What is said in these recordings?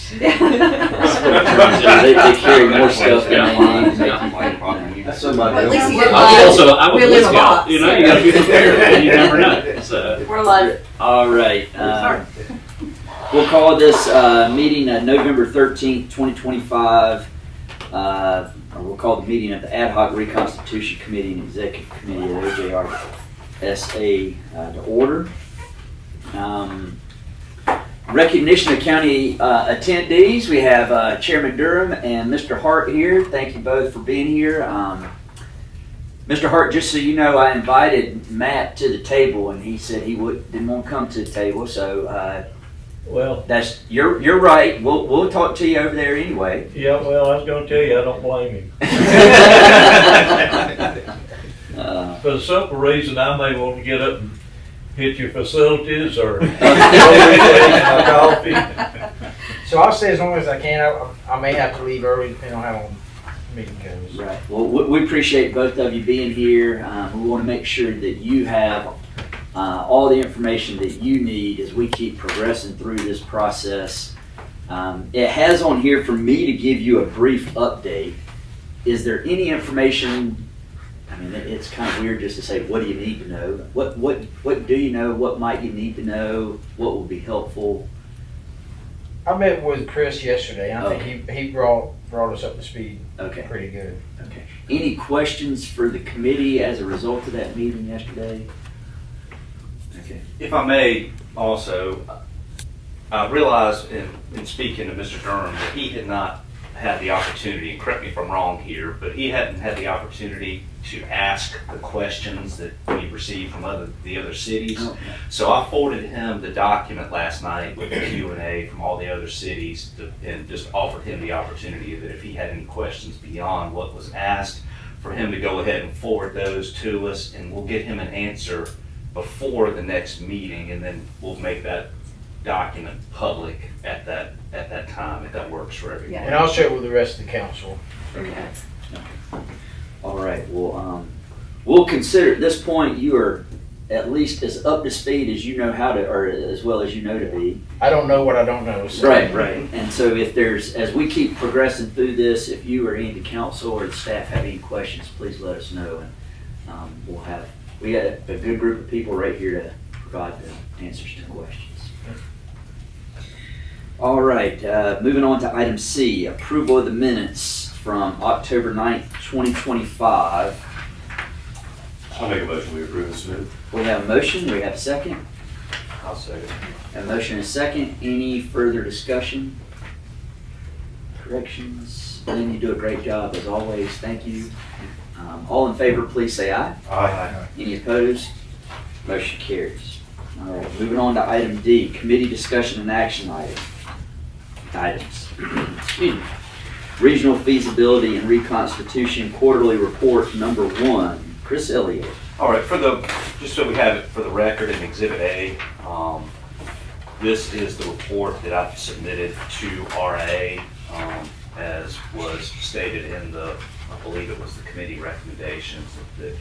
box. They carry more stuff than they need to make you. That's somebody At least else. you get I'm we a live Boy a Scout. box. You know, you gotta be prepared. You never know. So. We're live. All right. We'll call this meeting November 13th, 2025. Or we'll call the meeting of the Ad-Hoc Reconstitution Committee and Executive Committee of OJRSA to order. Recognition of county attendees. We have Chairman Durham and Mr. Hart here. Thank you both for being here. Mr. Hart, just so you know, I invited Matt to the table, and he said he didn't want to come to the table. So, Well, that's you're right. We'll talk to you over there anyway. yeah, well, I was gonna tell you, I don't blame him. For the simple reason, I may want to get up and hit your facilities or go my coffee. So I'll stay as long as I can. I may have to leave early depending on how long the meeting goes. Right. Well, we appreciate both of you being here. We want to make sure that you have all the information that you need as we keep progressing through this process. It has on here for me to give you a brief update. Is there any information? I mean, it's kind of weird just to say, what do you need to know? What do you know? What might you need to know? What will be helpful? I met with Chris yesterday. And I Okay. think he brought us up to speed Okay. pretty good. Okay. Any questions for the committee as a result of that meeting yesterday? Okay. If I may also, I realized in speaking to Mr. Durham that he had not had the opportunity, and correct me if I'm wrong here, but he hadn't had the opportunity to ask the questions that we received from the other cities. Oh, So I forwarded him the document last night with the Q&A from all the other cities and just offered him the opportunity that if he had any questions beyond what was asked, for him to go ahead and forward those to us, and we'll get him an answer before the next meeting, and then we'll make that document public at that time, if that works for everyone. Yeah. And I'll share it with the rest of the council. Okay. All right. Well, we'll consider at this point you are at least as up to speed as you know how to, or as well as you know to be. I don't know what I don't know. So. Right. And so if there's, as we keep progressing through this, if you or any of the council or the staff have any questions, please let us know, and we got a good group of people right here to provide the answers to questions. All right, moving on to item C, approval of the minutes from October 9th, 2025. I'll make a motion, we approve this minute. We have a motion, we have a second. I'll second. A motion and a second. Any further discussion? Corrections? Lynn, you do a great job as always. Thank you. All in favor, please say aye. Aye. Any opposed? Motion carries. All right, moving on to item D, committee discussion and action items. Excuse me. Regional feasibility and reconstitution quarterly report number 1. Chris Elliott. All right, just so we have it for the record in Exhibit A, this is the report that I've submitted to RA, as was stated in I believe it was the committee recommendations that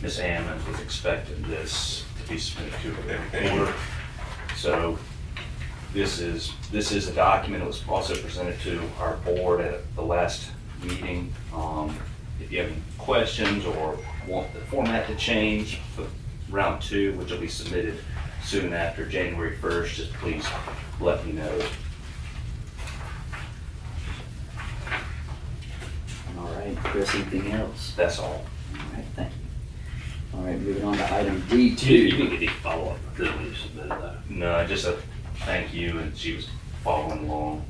Ms. Ammons was expecting this to be submitted to her every quarter. So this is a document that was also presented to our board at the last meeting. If you have any questions or want the format to change for round 2, which will be submitted soon after January 1st, just please let me know. All right, Chris, anything else? That's all. All right, thank you. All right, moving on to item D2. You didn't get any follow-up when you submitted that. No, just a thank you, and she was following along.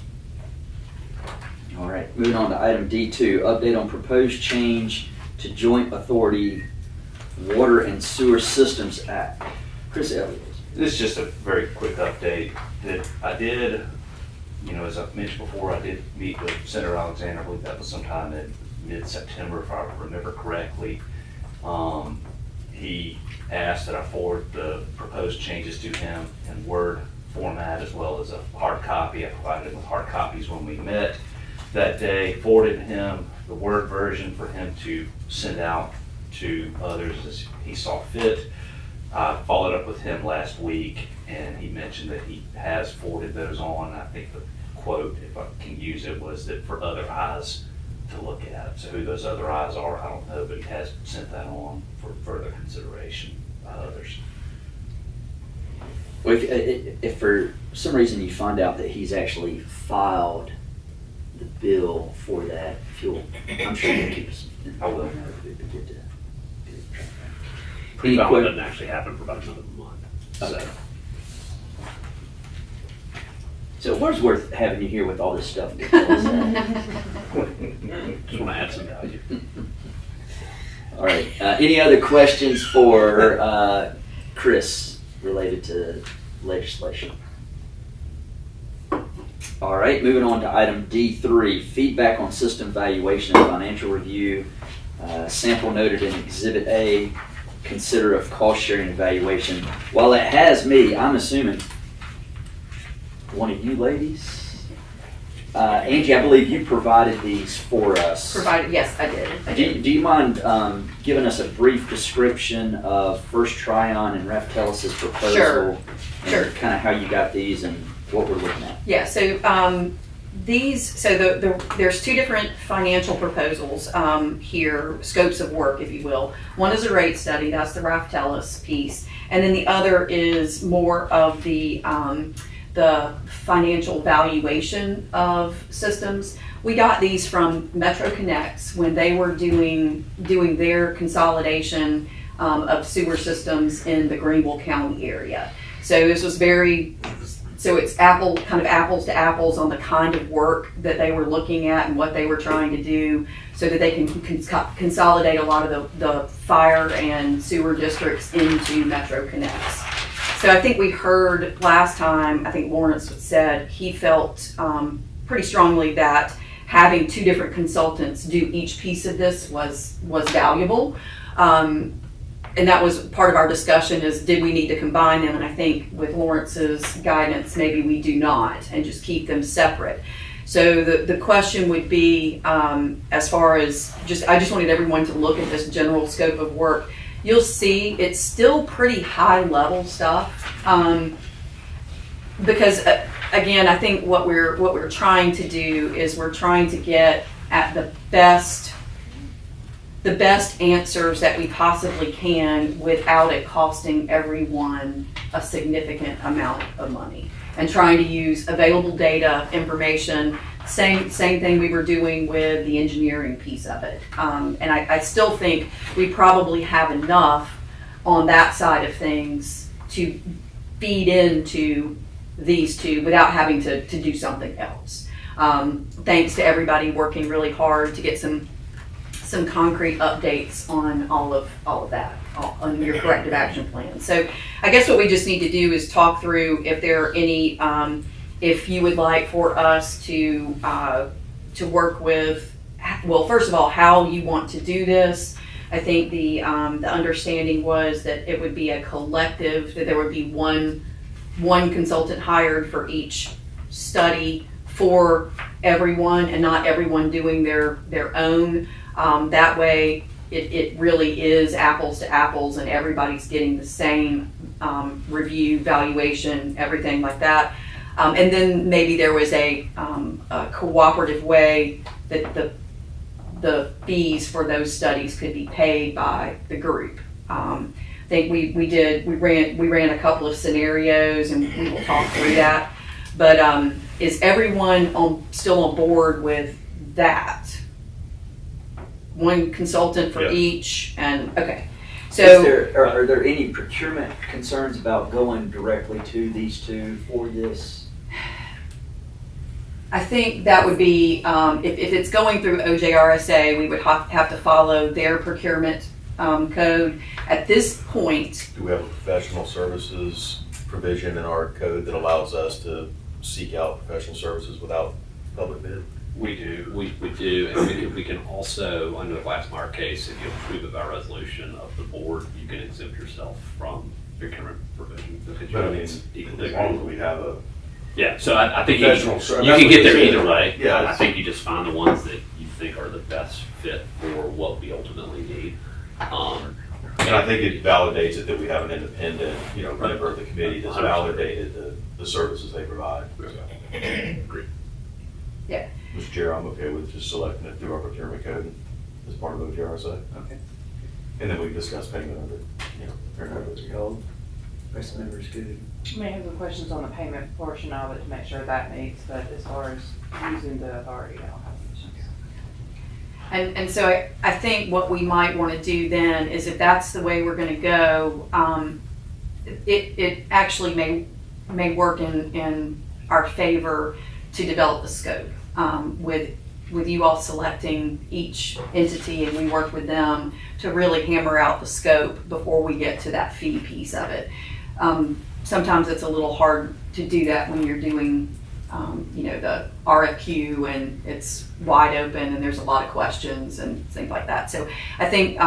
All right, moving on to item D2, update on proposed change to Joint Authority Water and Sewer Systems Act. Chris Elliott. This is just a very quick update that I did, as I mentioned before, I did meet with Senator Alexander. I believe that was sometime in mid-September, if I remember correctly. He asked that I forward the proposed changes to him in Word format as well as a hard copy. I provided him with hard copies when we met that day, forwarded him the Word version for him to send out to others as he saw fit. I followed up with him last week, and he mentioned that he has forwarded those on. I think the quote, if I can use it, was that for other eyes to look at. So who those other eyes are, I don't know, but he has sent that on for further consideration by others. Well, if for some reason you find out that he's actually filed the bill for that fuel, I'm sure you'll keep us. I will. It'd be good to get it. Pre-filing quick- doesn't actually happen for about another month. So, Okay. So what's worth having you here with all this stuff to tell us that? just want to add some value. All right, any other questions for Chris related to legislation? All right, moving on to item D3, feedback on system valuation and financial review. Sample noted in Exhibit A, consider of cost sharing evaluation. While it has me, I'm assuming one of you ladies? Angie, I believe you provided these for us. Provided, yes, I did. Do you mind giving us a brief description of First Tryon and Raftelis' proposal? Sure. And kind of how you got these and what we're looking at? Yeah, so there's two different financial proposals here, scopes of work, if you will. One is a rate study, that's the Raftelis piece, and then the other is more of the financial valuation of systems. We got these from Metro Connects when they were doing their consolidation of sewer systems in the Greenville County area. So this was so it's kind of apples to apples on the kind of work that they were looking at and what they were trying to do so that they can consolidate a lot of the fire and sewer districts into Metro Connects. So I think we heard last time, I think Lawrence said he felt pretty strongly that having two different consultants do each piece of this was valuable. And that was part of our discussion is, did we need to combine them? And I think with Lawrence's guidance, maybe we do not and just keep them separate. So the question would be, as far as I just wanted everyone to look at this general scope of work. You'll see it's still pretty high level stuff. Because again, I think what we're trying to do is we're trying to get at the best answers that we possibly can without it costing everyone a significant amount of money, and trying to use available data, information, same thing we were doing with the engineering piece of it. And I still think we probably have enough on that side of things to feed into these two without having to do something else. Thanks to everybody working really hard to get some concrete updates on all of that, on your corrective action plan. So I guess what we just need to do is talk through if there are any, if you would like for us to work with, well, first of all, how you want to do this. I think the understanding was that it would be a collective, that there would be one consultant hired for each study for everyone and not everyone doing their own. That way it really is apples to apples and everybody's getting the same review, valuation, everything like that. And then maybe there was a cooperative way that the fees for those studies could be paid by the group. I think we ran a couple of scenarios and we will talk through that. But is everyone still on board with that? One consultant for Yes. each, and okay. So Are there any procurement concerns about going directly to these two for this? I think that would be, if it's going through OJRSA, we would have to follow their procurement code. At this point, Do we have a professional services provision in our code that allows us to seek out professional services without public bid? We do, and we can also, under the Glassmeyer case, if you approve of our resolution of the board, you can exempt yourself from your current provision. Because But I mean, it's equally as long as agreed. we have a Yeah, so I think professional you service. can get there either way. Yeah, I it's- think you just find the ones that you think are the best fit for what we ultimately need. And I think it validates it that we have an independent, member of the committee that's 100%. validated the services they provide. So. Agreed. Yeah. Mr. Chair, I'm okay with just selecting it through our procurement code as part of OTRSA. Okay. And then we can discuss payment under, fair notice. Rest members good. I may have some questions on the payment portion of it to make sure that meets, but as far as using the authority, I don't have questions. And so I think what we might want to do then is if that's the way we're going to go, it actually may work in our favor to develop the scope with you all selecting each entity, and we work with them to really hammer out the scope before we get to that fee piece of it. Sometimes it's a little hard to do that when you're doing the RFQ and it's wide open and there's a lot of questions and things like that. So I think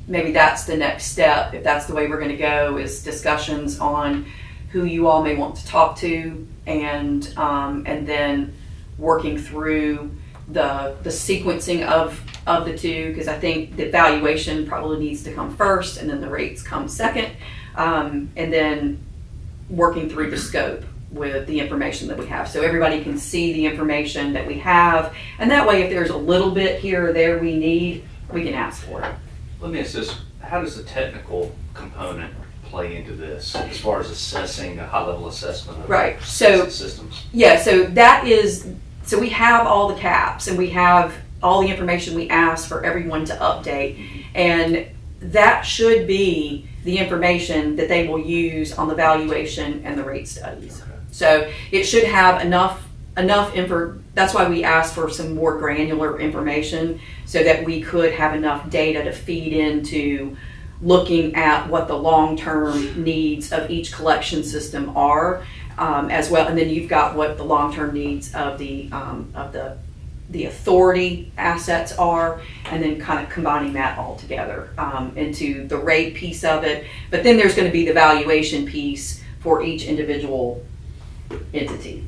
maybe that's the next step, if that's the way we're going to go, is discussions on who you all may want to talk to, and then working through the sequencing of the two, because I think the valuation probably needs to come first and then the rates come second, and then working through the scope with the information that we have, so everybody can see the information that we have, and that way if there's a little bit here or there we need, we can ask for it. Let me ask this, how does the technical component play into this as far as assessing a high-level assessment of Right. So systems? Yeah, so we have all the caps and we have all the information we ask for everyone to update, and that should be the information that they will use on the valuation and the rate studies. Okay. So it should have enough info. That's why we asked for some more granular information, so that we could have enough data to feed into looking at what the long-term needs of each collection system are, as well. And then you've got what the long-term needs of the authority assets are, and then kind of combining that all together into the rate piece of it. But then there's going to be the valuation piece for each individual entity.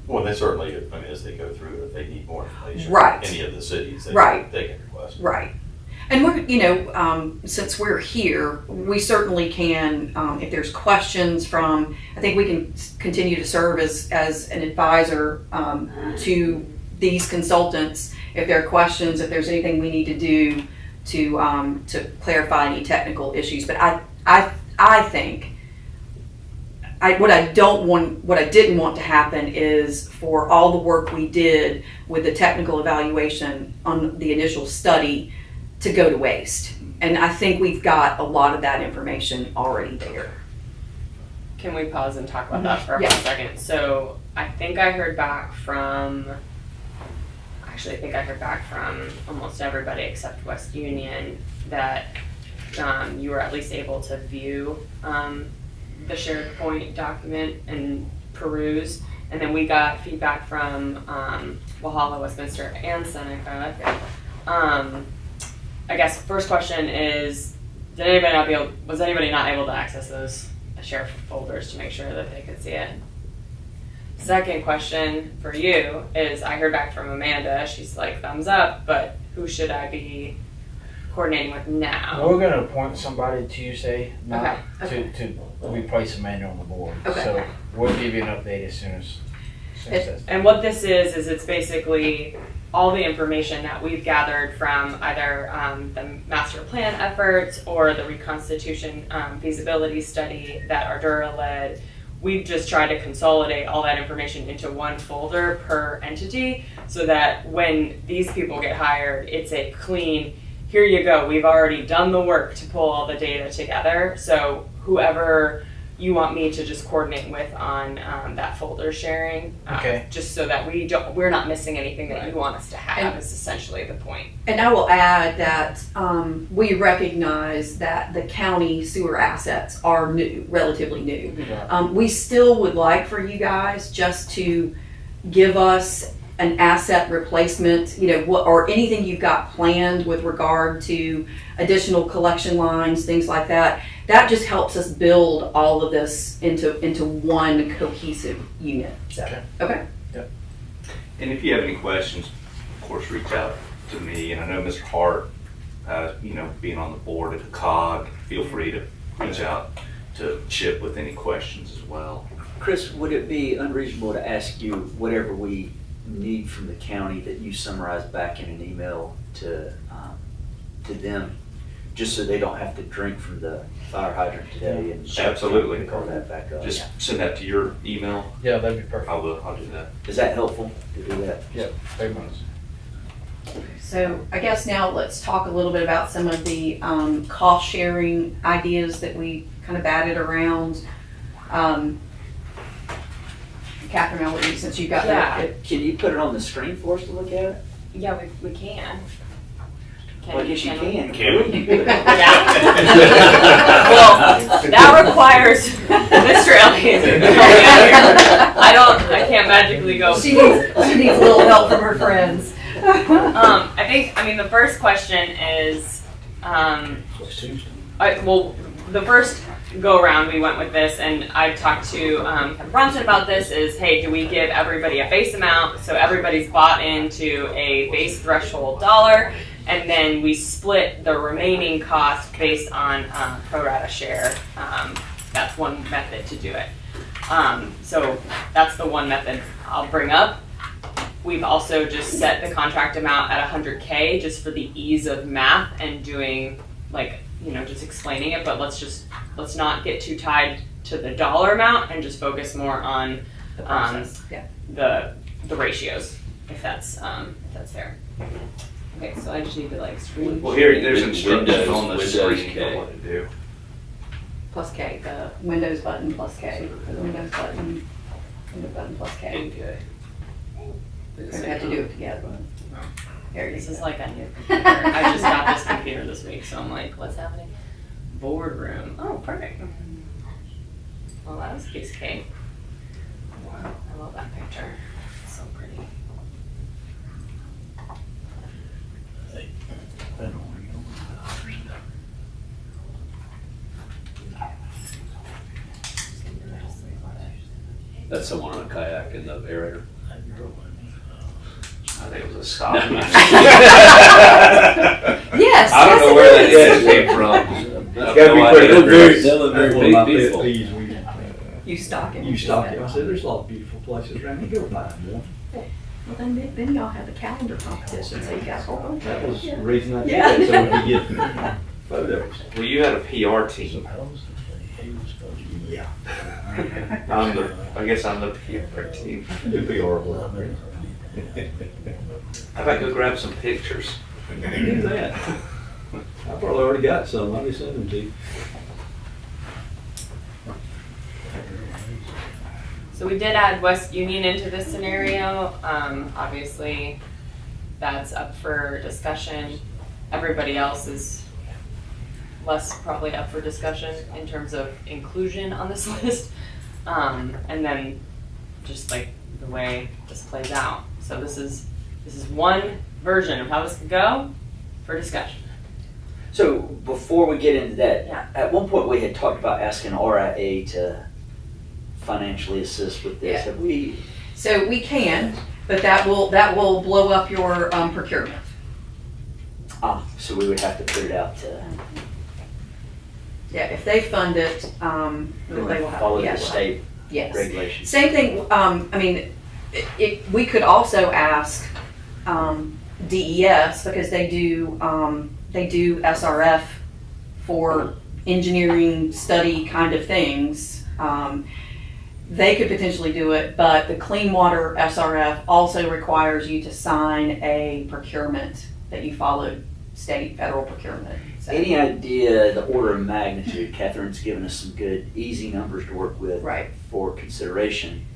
Well, they certainly, as they go through it, if they need more information. Right. Any of the cities, they can request. Right. And we're, since we're here, we certainly can, if there's questions from, I think we can continue to serve as an advisor to these consultants. If there are questions, if there's anything we need to do to clarify any technical issues. But I think what I didn't want to happen is for all the work we did with the technical evaluation on the initial study to go to waste. And I think we've got a lot of that information already there. Can we pause and talk about that for Yeah. 1 second? So I think I heard back from almost everybody except West Union that you were at least able to view the shared point document and peruse. And then we got feedback from Walhalla, Westminster, and Seneca. I guess first question is, was anybody not able to access those shared folders to make sure that they could see it? Second question for you is, I heard back from Amanda, she's like, thumbs up, but who should I be coordinating with now? We're gonna appoint somebody Tuesday, not Okay. to replace Amanda on the board. Okay. So we'll give you an update as soon as that's. And what this is it's basically all the information that we've gathered from either the master plan efforts or the Reconstitution feasibility study that Ardura led. We've just tried to consolidate all that information into one folder per entity, so that when these people get hired, it's a clean, here you go, we've already done the work to pull all the data together. So whoever you want me to just coordinate with on that folder sharing, Okay. just so that we're not missing anything that you want us to have, is essentially the point. And I will add that we recognize that the county sewer assets are new, relatively new. We still would like for you guys just to give us an asset replacement, or anything you've got planned with regard to additional collection lines, things like that. That just helps us build all of this into one cohesive unit. So, okay. And if you have any questions, of course, reach out to me. And I know Mr. Hart, being on the board at the COG, feel free to reach out to Chip with any questions as well. Chris, would it be unreasonable to ask you whatever we need from the county that you summarize back in an email to them, just so they don't have to drink from the fire hydrant today and Absolutely. call that back up. Just send that to your email. Yeah, that'd be perfect. I'll do that. Is that helpful to do that? Yeah, very much. So I guess now let's talk a little bit about some of the cost sharing ideas that we kind of batted around. Catherine, I'll let you, since you got that. Can you put it on the screen for us to look at it? Yeah, we can. Well, I guess you can. Can we? Yeah. Well, that requires Mr. Elliott. I can't magically go. She needs a little help from her friends. I mean, the first question is, the first go around we went with this, and I talked to Kevin Bronson about this, is, hey, do we give everybody a base amount so everybody's bought into a base threshold dollar, and then we split the remaining cost based on pro rata share. That's one method to do it. So that's the one method I'll bring up. We've also just set the contract amount at $100K just for the ease of math and doing, like, just explaining it, but let's not get too tied to the dollar amount and just focus more on The process, the ratios, if that's fair. Okay, so I just need to screen. Well, here, there's instructions Windows- on the Windows screen K. on what to do. Plus K, the Windows button plus K, the Windows button plus K. Okay. We're gonna have to do it together. There you This is go. like a new computer. I just got this computer this week, so I'm like, what's happening? Boardroom. Oh, perfect. Well, that was a piece of cake. Wow, I love that picture. It's so pretty. That's someone on a kayak in the aerator. I think it was a stop. Yes, I don't know where that yes, it came from. It's gotta be pretty good. They look very beautiful. is. You stock it. You stock it. I said, there's a lot of beautiful places around here. Go find one. Well, then y'all have a calendar competition, so you got a whole bunch. That was the Yeah. reason I did Yeah. it, so we could get photos. Well, you had a PR team. Yeah. I guess I'm the PR team. Do PR work. How about go grab some pictures? Do that. I probably already got some. Let me send them to you. So we did add West Union into this scenario. Obviously, that's up for discussion. Everybody else is less probably up for discussion in terms of inclusion on this list. And then just like the way this plays out. So this is one version of how this could go for discussion. So before we get into that, Yeah. at one point we had talked about asking RIA to financially assist with this. Yeah. Have we? So we can, but that will blow up your procurement. So we would have to put it out to Yeah, if they fund it, they will have. follow yeah, the state Yes. regulations. Same thing, I mean, we could also ask DES, because they do SRF for engineering study kind of things. They could potentially do it, but the Clean Water SRF also requires you to sign a procurement that you follow state, federal procurement. So- Any idea the order of magnitude? Catherine's given us some good, easy numbers to work with Right. for consideration.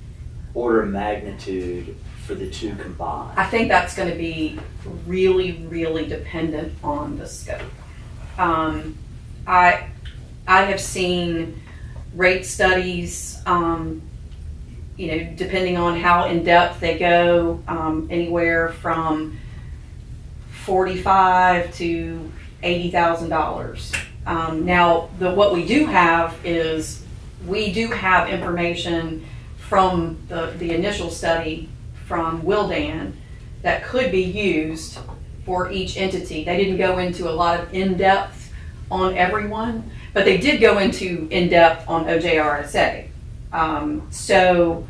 Order of magnitude for the two combined. I think that's going to be really, really dependent on the scope. I have seen rate studies, depending on how in depth they go, anywhere from $45,000 to $80,000. Now, what we do have is we do have information from the initial study from Wildan that could be used for each entity. They didn't go into a lot of in-depth on everyone, but they did go into in-depth on OJRSA. So,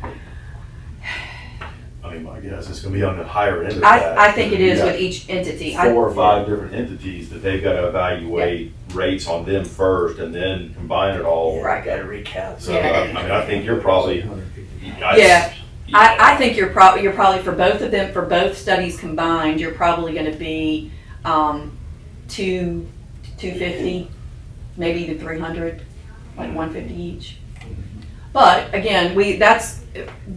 I be my guess. It's gonna be on the higher end of that. I think it is You got with each entity. 4 or 5 different entities that they've got to evaluate rates on them first and then combine it all. Right. Got to recap. So, Yeah. I mean, I think you're probably. Yeah. I think you're probably for both of them, for both studies combined, you're probably gonna be, 250, maybe even 300, like 150 each. But again, that's,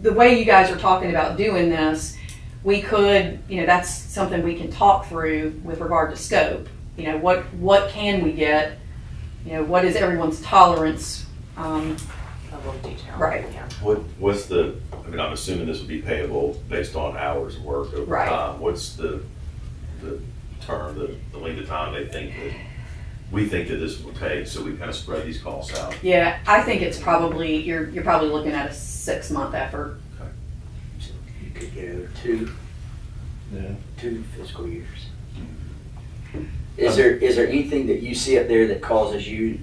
the way you guys are talking about doing this, we could, that's something we can talk through with regard to scope. What can we get? What is everyone's tolerance? Level of detail. Right. Yeah. What's the, I mean, I'm assuming this would be payable based on hours worked over Right. time. What's the term, the length of time we think that this will take, so we kind of spread these costs out? Yeah, I think it's probably, you're probably looking at a 6-month effort. You could go Yeah. 2 fiscal years. Is there anything that you see up there that causes you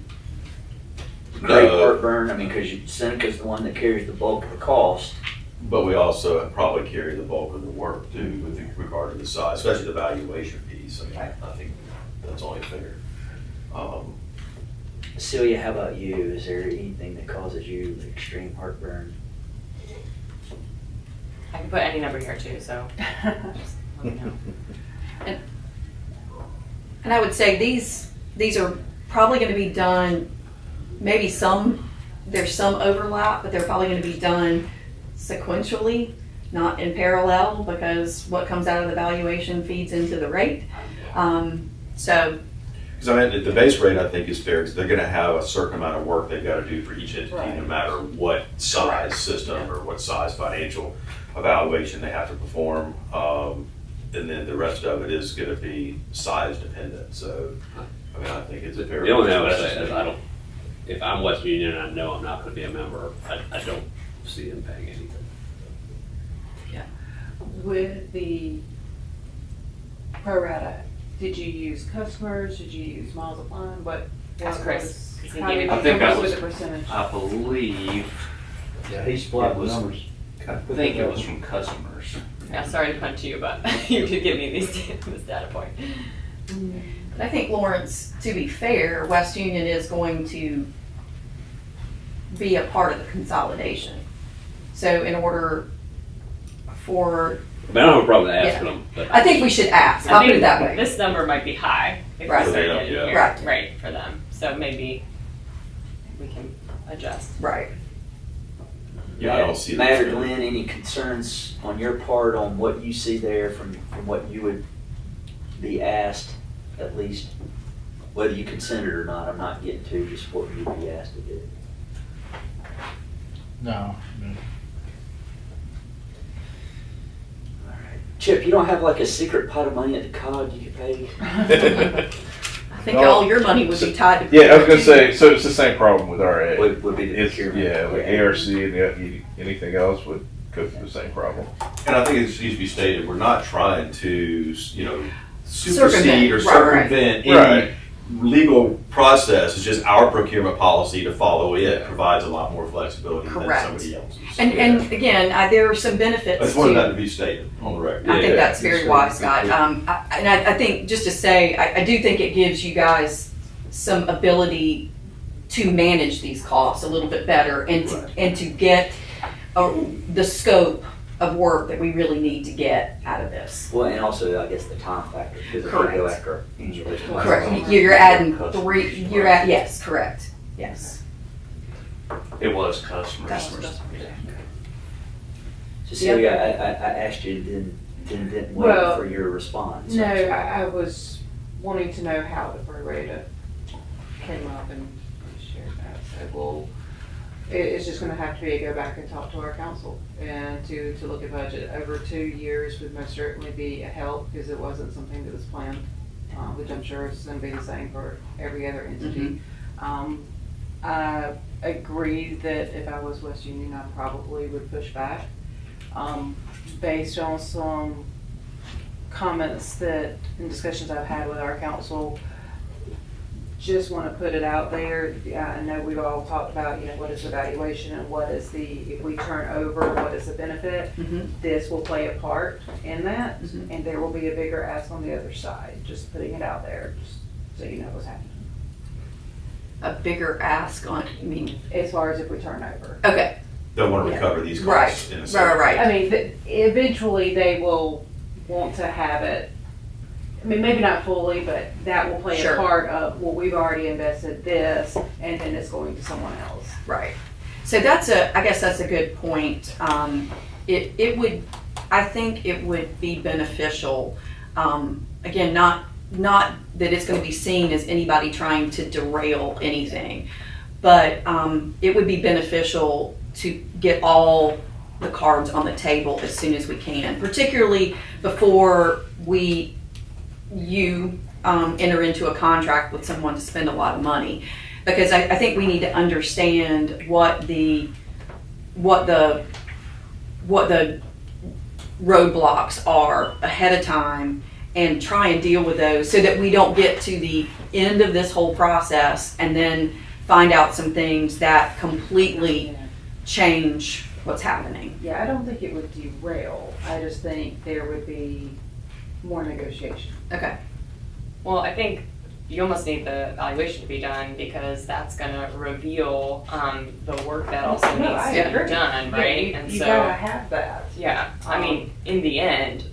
great heartburn? I mean, because Seneca's the one that carries the bulk of the cost. But we also probably carry the bulk of the work too, with regard to the size, especially the valuation piece. I mean, I think that's only fair. Celia, how about you? Is there anything that causes you extreme heartburn? I can put any number here too, so just let me know. And I would say these are probably going to be done, maybe there's some overlap, but they're probably going to be done sequentially, not in parallel, because what comes out of the valuation feeds into the rate. So. Because I mean, the base rate I think is fair, because they're gonna have a certain amount of work they've gotta do for each entity, no matter what size system or what size financial evaluation they have to perform. And then the rest of it is gonna be size dependent, so, I mean, I think it's a fair. The only thing I would say is if I'm West Union and I know I'm not gonna be a member, I don't see them paying anything. With the pro rata, did you use customers? Did you use miles of line? Ask Chris, 'cause he How gave did me you I think come that up was- with the percentage? I believe, Yeah, he supplied the was- numbers. I think it was from customers. Yeah, sorry to punt to you, but you did give me this data point. But I think, Lawrence, to be fair, West Union is going to be a part of the consolidation. So in order for, I don't have a problem asking them, but. I think we should ask, I'll put it that way. This number might be high if we Right. start Yeah, getting yeah. here, Right. right, for them. So maybe we can adjust. Right. Yeah, I don't see that. Matt or Glenn, any concerns on your part on what you see there from what you would be asked, at least, whether you consent it or not? I'm not getting to just what you'd be asked to do. No. All right. Chip, you don't have like a secret pot of money at the COG you could pay? I think all your money would be tied to. Yeah, I was gonna say, so it's the same problem with RA. Would be the It's, procurement. yeah, like ARC and anything else would go through the same problem. And I think it needs to be stated, we're not trying to, supersede Circumvent, or right, circumvent any Right. legal process. It's just our procurement policy to follow it provides a lot more flexibility than Correct. somebody else's. And again, there are some benefits I just wanted that to to, be stated on the record. I think Yeah. that's very wise, Scott. I think, just to say, I do think it gives you guys some ability to manage these costs a little bit better and to get the scope of work that we really need to get out of this. Well, and also, I guess, the time factor, because if we go Correct. after individuals. Correct, you're adding yes, correct, yes. It was customers. Cecilia, I asked you and didn't wait Well, for your response. No, I was wanting to know how the pro rata came up and shared that. So it's just gonna have to be go back and talk to our council and to look at budget. Over 2 years would most certainly be a help because it wasn't something that was planned, which I'm sure is gonna be the same for every other entity. I agree that if I was West Union, I probably would push back, based on some comments that, in discussions I've had with our council, just want to put it out there. I know we've all talked about, what is evaluation and what is if we turn over, what is the benefit? This will play a part in that, and there will be a bigger ask on the other side. Just putting it out there, just so you know what's happening. A bigger ask on, I mean, As far as if we turn over. okay, They'll want to recover these costs in a sense. right. I mean, eventually they will want to have it. I mean, maybe not fully, but that will play Sure. a part of, well, we've already invested this, and then it's going to someone else. Right. So I guess that's a good point. It would, I think it would be beneficial, again, not that it's going to be seen as anybody trying to derail anything, but it would be beneficial to get all the cards on the table as soon as we can, particularly before you enter into a contract with someone to spend a lot of money, because I think we need to understand what the roadblocks are ahead of time and try and deal with those so that we don't get to the end of this whole process and then find out some things that completely change what's happening. Yeah, I don't think it would derail. I just think there would be more negotiation. Okay. Well, I think you almost need the evaluation to be done because that's gonna reveal, the work that also No, needs I to agree. be done, right? You And gotta have that. yeah, I mean, in the end,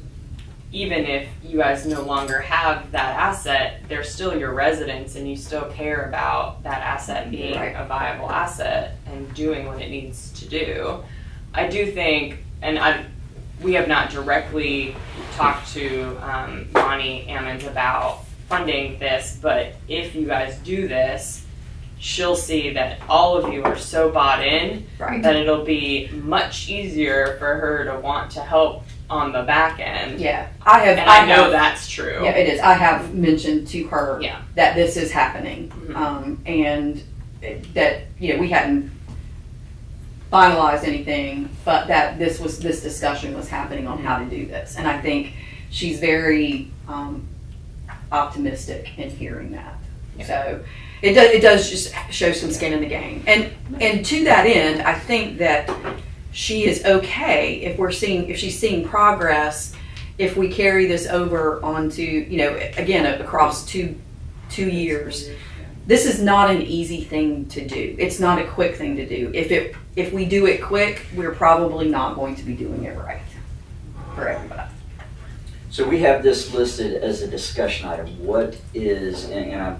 even if you guys no longer have that asset, they're still your residents and you still care about that asset being Right. a viable asset and doing what it needs to do. I do think, and we have not directly talked to Bonnie Ammons about funding this, but if you guys do this, she'll see that all of you are so bought in Right. that it'll be much easier for her to want to help on the back end. Yeah. I know have, that's true. yeah, it is. I have mentioned to her Yeah. that this is happening, Mhm. and that we hadn't finalized anything, but that this discussion was happening on how to do this, and I think she's very optimistic in hearing that. Yeah. So it does just show some skin in the game, and to that end, I think that she is okay if she's seeing progress, if we carry this over onto, again, across two years. This is not an easy thing to do. It's not a quick thing to do. If we do it quick, we're probably not going to be doing it right for everybody. So we have this listed as a discussion item. What is, and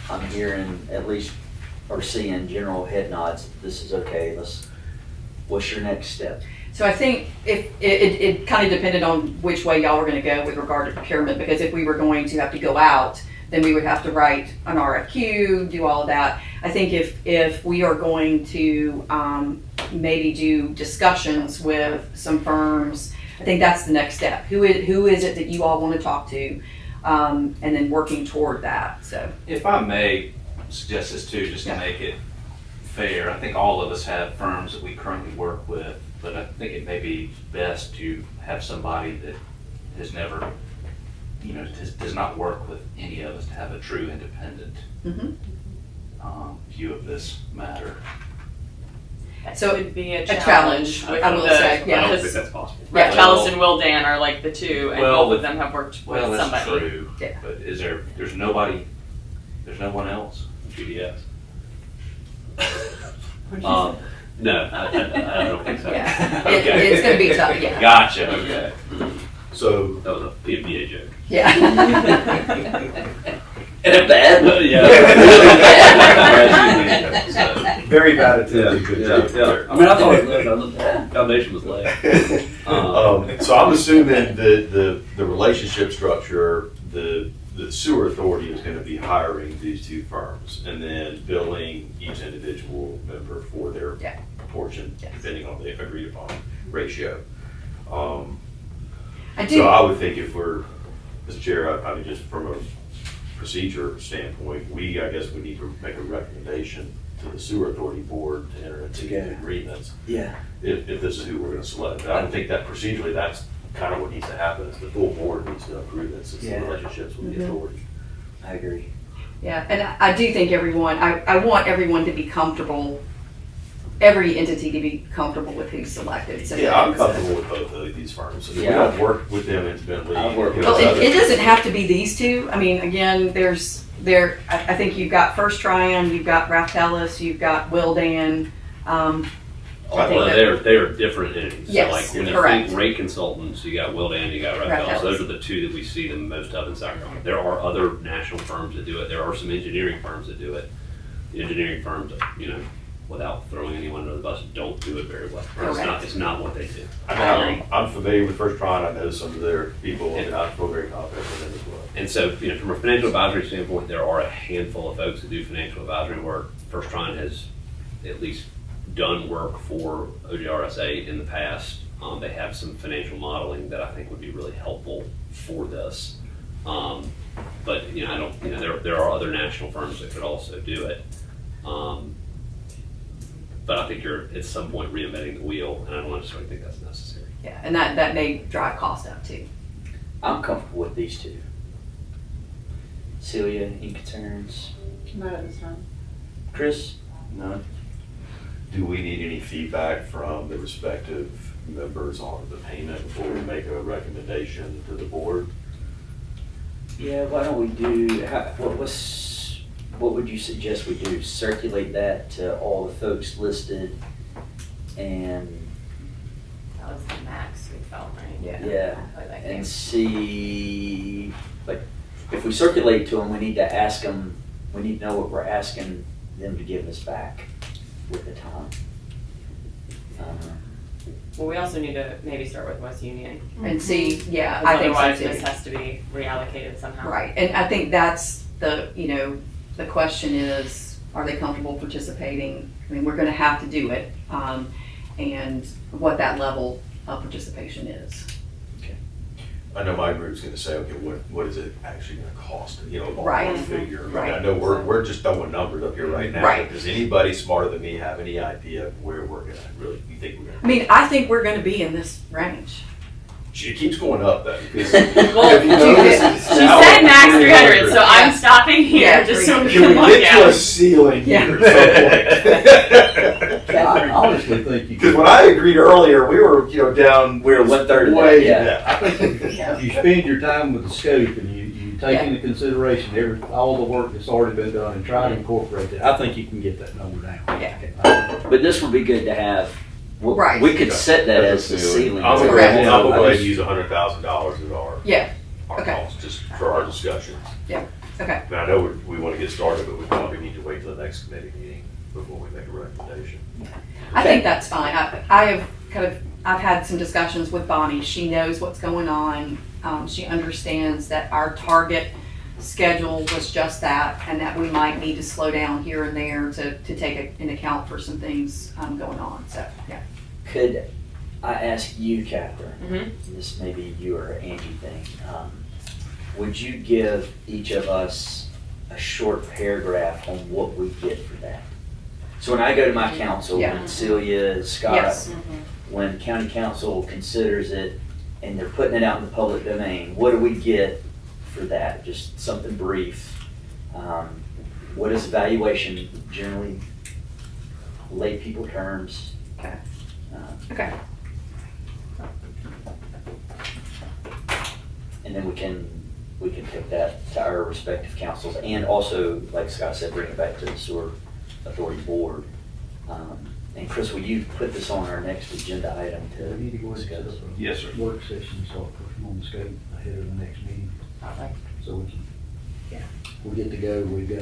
I'm hearing at least, or seeing general head nods, this is okay, what's your next step? So I think if it kind of depended on which way y'all were going to go with regard to procurement, because if we were going to have to go out, then we would have to write an RFQ, do all of that. I think if we are going to maybe do discussions with some firms, I think that's the next step. Who is it that you all want to talk to, and then working toward that. So If I may suggest this too, just to Yeah. make it fair, I think all of us have firms that we currently work with, but I think it may be best to have somebody that has never, does not work with any of us to have a true independent view of this matter. So it would be a challenge, with I will the- say, yeah. I don't because- think that's possible. Right, Well- Chalice and Will Dan are like the two, and Well, both of them have worked with Well, that's somebody. true, Yeah. but there's no one else? GDS. What'd you say? No, I don't think so. yeah, Okay. it's going to be tough. Yeah, Gotcha, okay. So, That was a PMBA joke. yeah. In a bad way? Yeah. Very bad at Yeah, doing good yeah, job yeah. there. I mean, I thought the foundation was laid. so I'm assuming that the relationship structure, the sewer authority is gonna be hiring these two firms and then billing each individual member for their Yeah. proportion, Yes. depending on the agreed upon ratio. I do. So I would think if we're, Mr. Chair, I mean, just from a procedure standpoint, I guess we need to make a recommendation to the sewer authority board to enter into Together. agreements Yeah. if this is who we're gonna select. I would think that procedurally, that's kind of what needs to happen, is the full board needs to approve this, it's the Yeah. relationships with the authority. I agree. Yeah, and I do think I want everyone to be comfortable, every entity to be comfortable with who's selected. So Yeah, I'm comfortable with both of these firms. I mean, we Yeah. don't work with them intimately. I've worked with Well, Other- it doesn't have to be these two. I mean, again, I think you've got First Tryon, you've got Raftellus, you've got Wildan. I think Well, that- they are different entities. Yes, So like when you correct. think rate consultants, you got Wildan, you got Raftellus. Raftellus. Those are the two that we see the most of in Sacramento. There are other national firms that do it. There are some engineering firms that do it. The engineering firms, without throwing anyone under the bus, don't do it very well. Correct. It's not what they do. I mean, I'm familiar with First Tryon. I know some of their people, and I feel very confident with them as well. And so, from a financial advisory standpoint, there are a handful of folks that do financial advisory work. First Tryon has at least done work for OGRSA in the past. They have some financial modeling that I think would be really helpful for this. But there are other national firms that could also do it. But I think you're at some point reinventing the wheel, and I don't necessarily think that's necessary. Yeah, and that may drive cost up too. I'm comfortable with these two. Celia, any concerns? Not at this time. Chris? None. Do we need any feedback from the respective members on the payment before we make a recommendation to the board? Yeah, why don't we do, what would you suggest we do? Circulate that to all the folks listed and, That was the max we felt, right? yeah, I like and that. see, like, if we circulate to them, we need to ask them, we need to know what we're asking them to give us back with the time. Well, we also need to maybe start with West Union. And see, yeah, Because I think otherwise so too. this has to be reallocated somehow. Right, and I think that's the question is, are they comfortable participating? I mean, we're gonna have to do it, and what that level of participation is. I know my group's gonna say, okay, what is it actually gonna cost, a Right. ballpark figure? I mean, Right. I know we're just throwing numbers up here right now. Right. But does anybody smarter than me have any idea of where we're gonna, really, you think we're I gonna? mean, I think we're gonna be in this range. It keeps going up though, because. Well, if you notice, it's She now said max 300. 300, so I'm stopping here Yeah, just so we Can can we look get to a at. ceiling Yeah. here at some point? I honestly think you Because could. when I agreed earlier, we were, down. We're 1/3 of that, way yeah. I think if you spend your time with the scope and you take into consideration all the work that's already been done and try to incorporate it, I think you can get that number down. Yeah. But this would be good to have, Right. we could set that as the That's a ceiling. ceiling. I'm gonna Correct. go Yeah, ahead I and just- use $100,000 as our Yeah, okay. cost, just for our discussions. okay. And I know we want to get started, but we probably need to wait till the next committee meeting before we make a recommendation. I think that's fine. I've had some discussions with Bonnie. She knows what's going on. She understands that our target schedule was just that, and that we might need to slow down here and there to take into account for some things going on. So, yeah. Could I ask you, Catherine, Mhm. this may be you or Angie thing, would you give each of us a short paragraph on what we get for that? So when I go to my council, Yeah. when Celia, Scott, Yes. when county council considers it and they're putting it out in the public domain, what do we get for that? Just something brief. What is evaluation generally? Lay people terms. Okay. Uh, Okay. And then we can take that to our respective councils and also, like Scott said, bring it back to the sewer authority board. And Chris, will you put this on our next agenda item We need to to go ahead discuss? and set up Yes, sir. a work session, so we're on the scope ahead of the next meeting, so we can, we get to go, we've got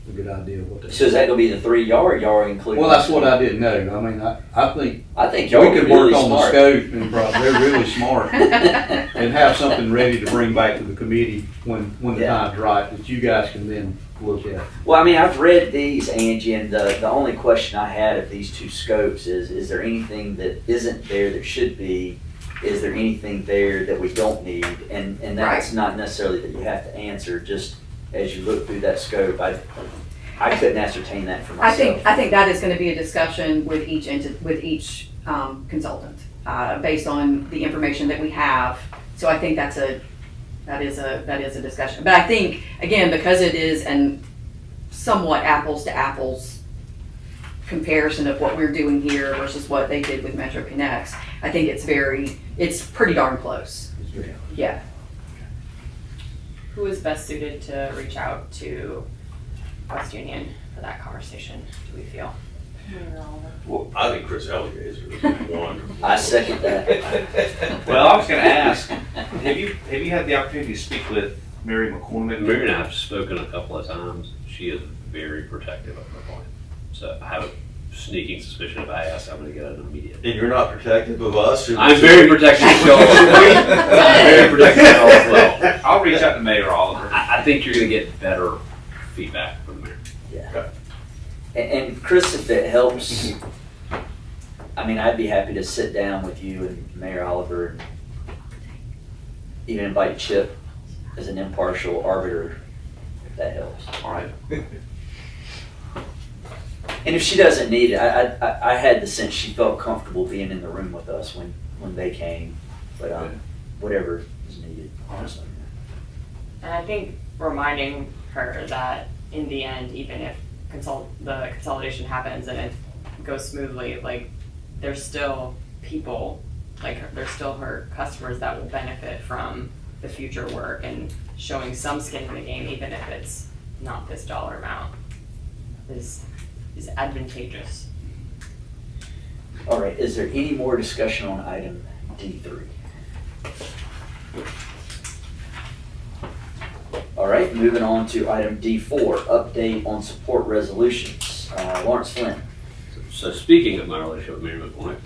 a good idea of what that. So is that gonna be the 3 yard, y'all are including? Well, that's what I didn't know. I mean, I think I think we y'all are could really work on the smart. scope and they're really smart and have something ready to bring back to the committee when the Yeah. time's right, that you guys can then look at. Well, I mean, I've read these, Angie, and the only question I had of these two scopes is there anything that isn't there that should be? Is there anything there that we don't need? And that's not necessarily that you have to answer, just as you look through that scope, I couldn't ascertain that for myself. I think that is going to be a discussion with each consultant based on the information that we have. So I think that is a discussion. But I think again, because it is an somewhat apples to apples comparison of what we're doing here versus what they did with Metro Connects, I think it's pretty darn close. Yeah. Who is best suited to reach out to West Union for that conversation, do we feel? Well, I think Chris Elliott is wonderful. I second that. Well, I was gonna ask, have you had the opportunity to speak with Mary McCormick? Mary and I have spoken a couple of times. She is very protective of her client. So I have a sneaking suspicion if I ask, I'm gonna get an immediate. And you're not protective of us? I'm very protective of y'all. I'm very protective of y'all as well. I'll reach out to Mayor Oliver. I think you're gonna get better feedback from the mayor. Yeah. Okay. And Chris, if it helps, I mean, I'd be happy to sit down with you and Mayor Oliver and even invite Chip as an impartial arbiter, if that helps. All right. And if she doesn't need it, I had the sense she felt comfortable being in the room with us when they came, but whatever is needed, honestly. And I think reminding her that in the end, even if the consolidation happens and it goes smoothly, like there's still people, like there's still her customers that will benefit from the future work, and showing some skin in the game, even if it's not this dollar amount, is advantageous. All right, is there any more discussion on item D3? All right, moving on to item D4, update on support resolutions. Lawrence Flynn. So speaking of my relationship with Mary McCormick,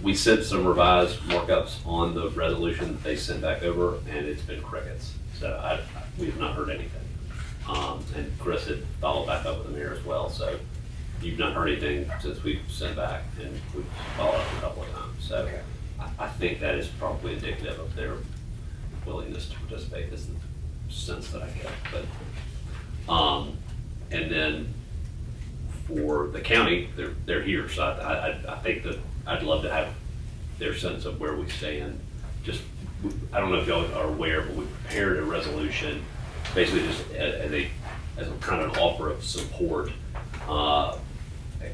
we sent some revised markups on the resolution that they sent back over, and it's been crickets. So we have not heard anything. And Chris had followed back up with the mayor as well. So you've not heard anything since we've sent back, and we've followed up a couple of times. So I think that is probably indicative of their willingness to participate, is the sense that I get. But and then for the county, they're here. So I think that I'd love to have their sense of where we stand. Just, I don't know if y'all are aware, but we prepared a resolution basically just as a kind of an offer of support,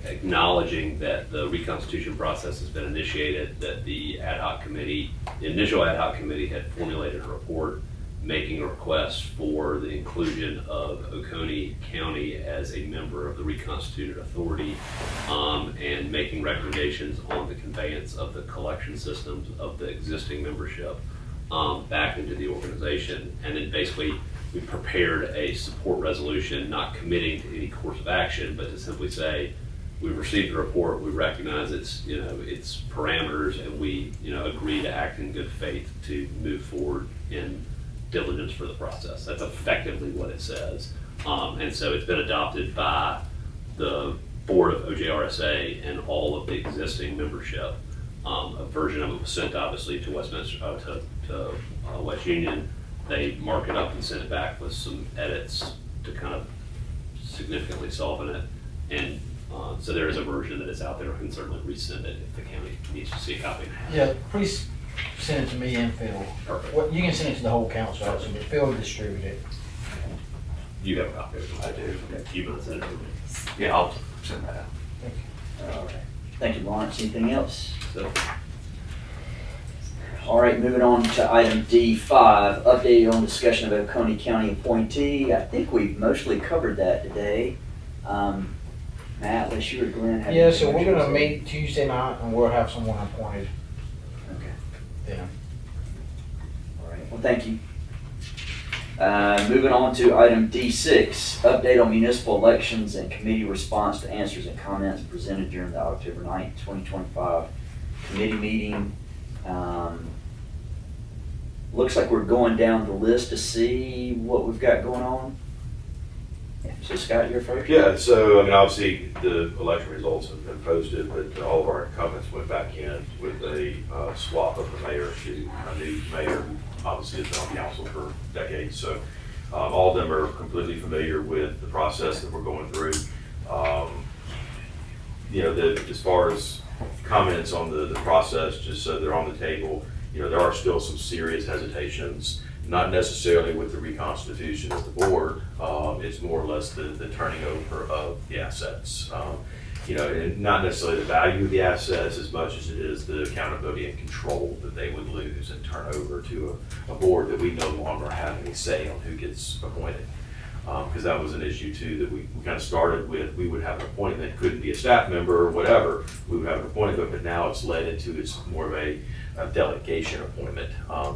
acknowledging that the Reconstitution process has been initiated, that the initial ad hoc committee had formulated a report making a request for the inclusion of Oconee County as a member of the Reconstituted Authority, and making recommendations on the conveyance of the collection systems of the existing membership back into the organization. And then basically we prepared a support resolution, not committing to any course of action, but to simply say, we've received a report, we recognize its parameters, and we agree to act in good faith to move forward in diligence for the process. That's effectively what it says. And so it's been adopted by the board of OJRSA and all of the existing membership. A version of it was sent obviously to Westminster, to West Union. They mark it up and send it back with some edits to kind of significantly soften it. And so there is a version that is out there. I can certainly resend it if the county needs to see a copy. Yeah, please send it to me and Phil. Perfect. Well, you can send it to the whole council, actually, but Phil will distribute it. You have a copy of it? I do. Okay. You want to send it to me? Yeah, I'll send that out. All right. Thank you, Lawrence. Anything else? So, All right, moving on to item D5, update on discussion of Oconee County appointee. I think we've mostly covered that today. Matt, unless you or Glenn have. Yeah, so we're gonna meet Tuesday night and we'll have someone appointed Okay. then. All right, well, thank you. Moving on to item D6, update on municipal elections and committee response to answers and comments presented during the October 9th, 2025 committee meeting. Looks like we're going down the list to see what we've got going on. So Scott, you're first. Yeah, so, I mean, obviously, the election results have been posted, but all of our incumbents went back in with a swap of the mayor to a new mayor who obviously has been on council for decades. So all of them are completely familiar with the process that we're going through. As far as comments on the process, just so they're on the table, there are still some serious hesitations, not necessarily with the reconstitution of the board. It's more or less the turning over of the assets. And not necessarily the value of the assets as much as it is the accountability and control that they would lose and turn over to a board that we no longer have any say on who gets appointed. Because that was an issue too that we kind of started with. We would have an appointment, couldn't be a staff member or whatever. We would have an appointment, but now it's led into it's more of a delegation appointment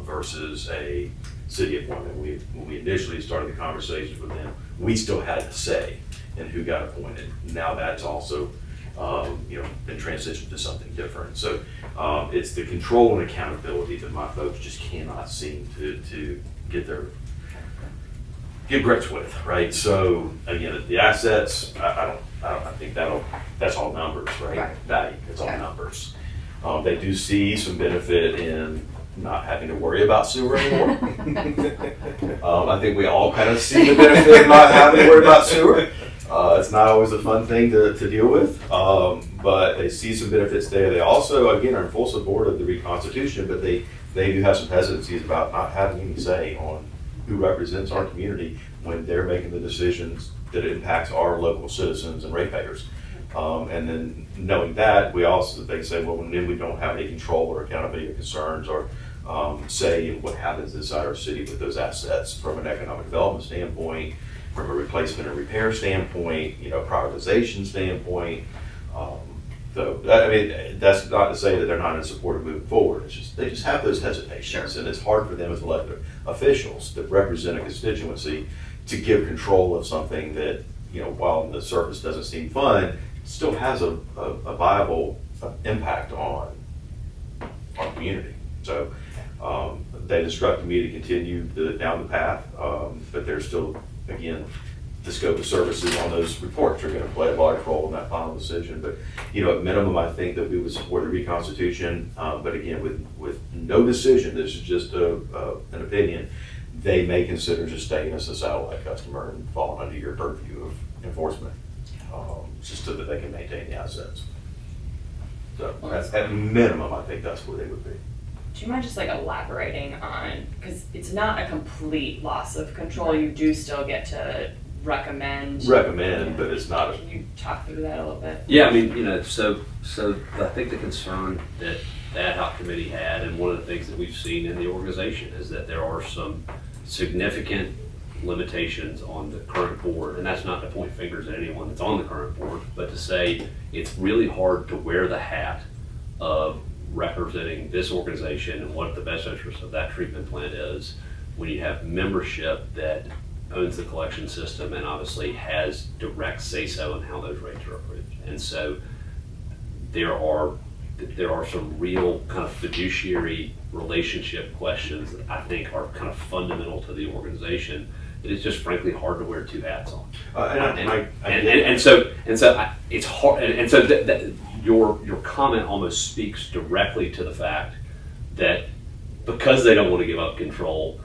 versus a city appointment. When we initially started the conversations with them, we still had a say in who got appointed. Now that's also been transitioned to something different. So it's the control and accountability that my folks just cannot seem to get grips with, right? So again, the assets, I think that's all numbers, right? Right. Value, it's all Yeah. numbers. They do see some benefit in not having to worry about sewer anymore. I think we all kind of see the benefit of not having to worry about sewer. It's not always a fun thing to deal with, but they see some benefits there. They also, again, are in full support of the Reconstitution, but they do have some hesitancies about not having any say on who represents our community when they're making the decisions that impacts our local citizens and ratepayers. And then knowing that, they say, well, then we don't have any control or accountability or concerns or say in what happens inside our city with those assets from an economic development standpoint, from a replacement and repair standpoint, privatization standpoint. That's not to say that they're not in support of moving forward. It's just they just have those hesitations, and it's hard for them as elected officials that represent a constituency to give control of something that, while on the surface doesn't seem fun, still has a viable impact on our community. So they instructed me to continue down the path, but there's still, again, the scope of services on those reports are going to play a large role in that final decision. But, at minimum, I think that we would support the Reconstitution. But again, with no decision, this is just an opinion, they may consider just staying as a satellite customer and falling under your purview of enforcement, just so that they can maintain the assets. So at minimum, I think that's where they would be. Do you mind just elaborating on, because it's not a complete loss of control, you do still get to recommend, but it's not. Can you talk through that a little bit? Yeah, so I think the concern that the Ad-Hoc committee had, and one of the things that we've seen in the organization, is that there are some significant limitations on the current board, and that's not to point fingers at anyone that's on the current board, but to say it's really hard to wear the hat of representing this organization and what the best interest of that treatment plant is when you have membership that owns the collection system and obviously has direct say-so in how those rates are approved. And so there are some real kind of fiduciary relationship questions that I think are kind of fundamental to the organization. It is just frankly hard to wear two hats on. And so it's hard. And so your comment almost speaks directly to the fact that because they don't want to give up control,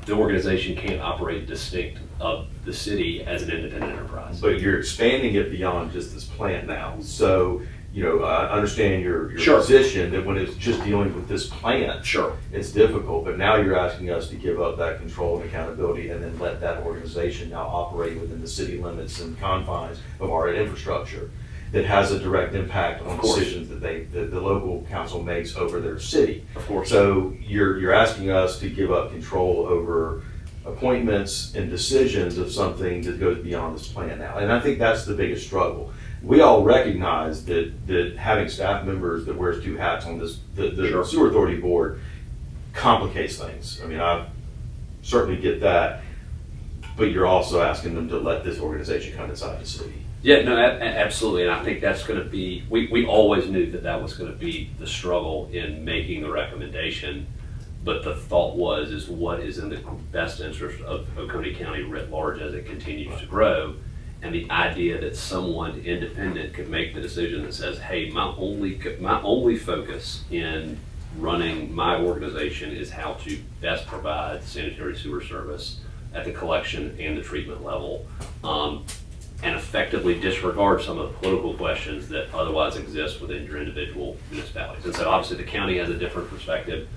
the organization can't operate distinct of the city as an independent enterprise. But you're expanding it beyond just this plant now. So, I understand your Sure. position that when it's just dealing with this plant, Sure. it's difficult. But now you're asking us to give up that control and accountability and then let that organization now operate within the city limits and confines of our infrastructure that has a direct impact on decisions that the local council makes over their city. Of course. So you're asking us to give up control over appointments and decisions of something that goes beyond this plan now. And I think that's the biggest struggle. We all recognize that having staff members that wears two hats on the Sure. sewer authority board complicates things. I certainly get that, but you're also asking them to let this organization come inside the city. Yeah, no, absolutely, and I think that's going to be, we always knew that was going to be the struggle in making the recommendation, but the thought is what is in the best interest of Oconee County writ large as it continues to grow, and the idea that someone independent could make the decision that says, hey, my only focus in running my organization is how to best provide sanitary sewer service at the collection and the treatment level, and effectively disregard some of the political questions that otherwise exist within your individual municipalities. And so obviously the county has a different perspective.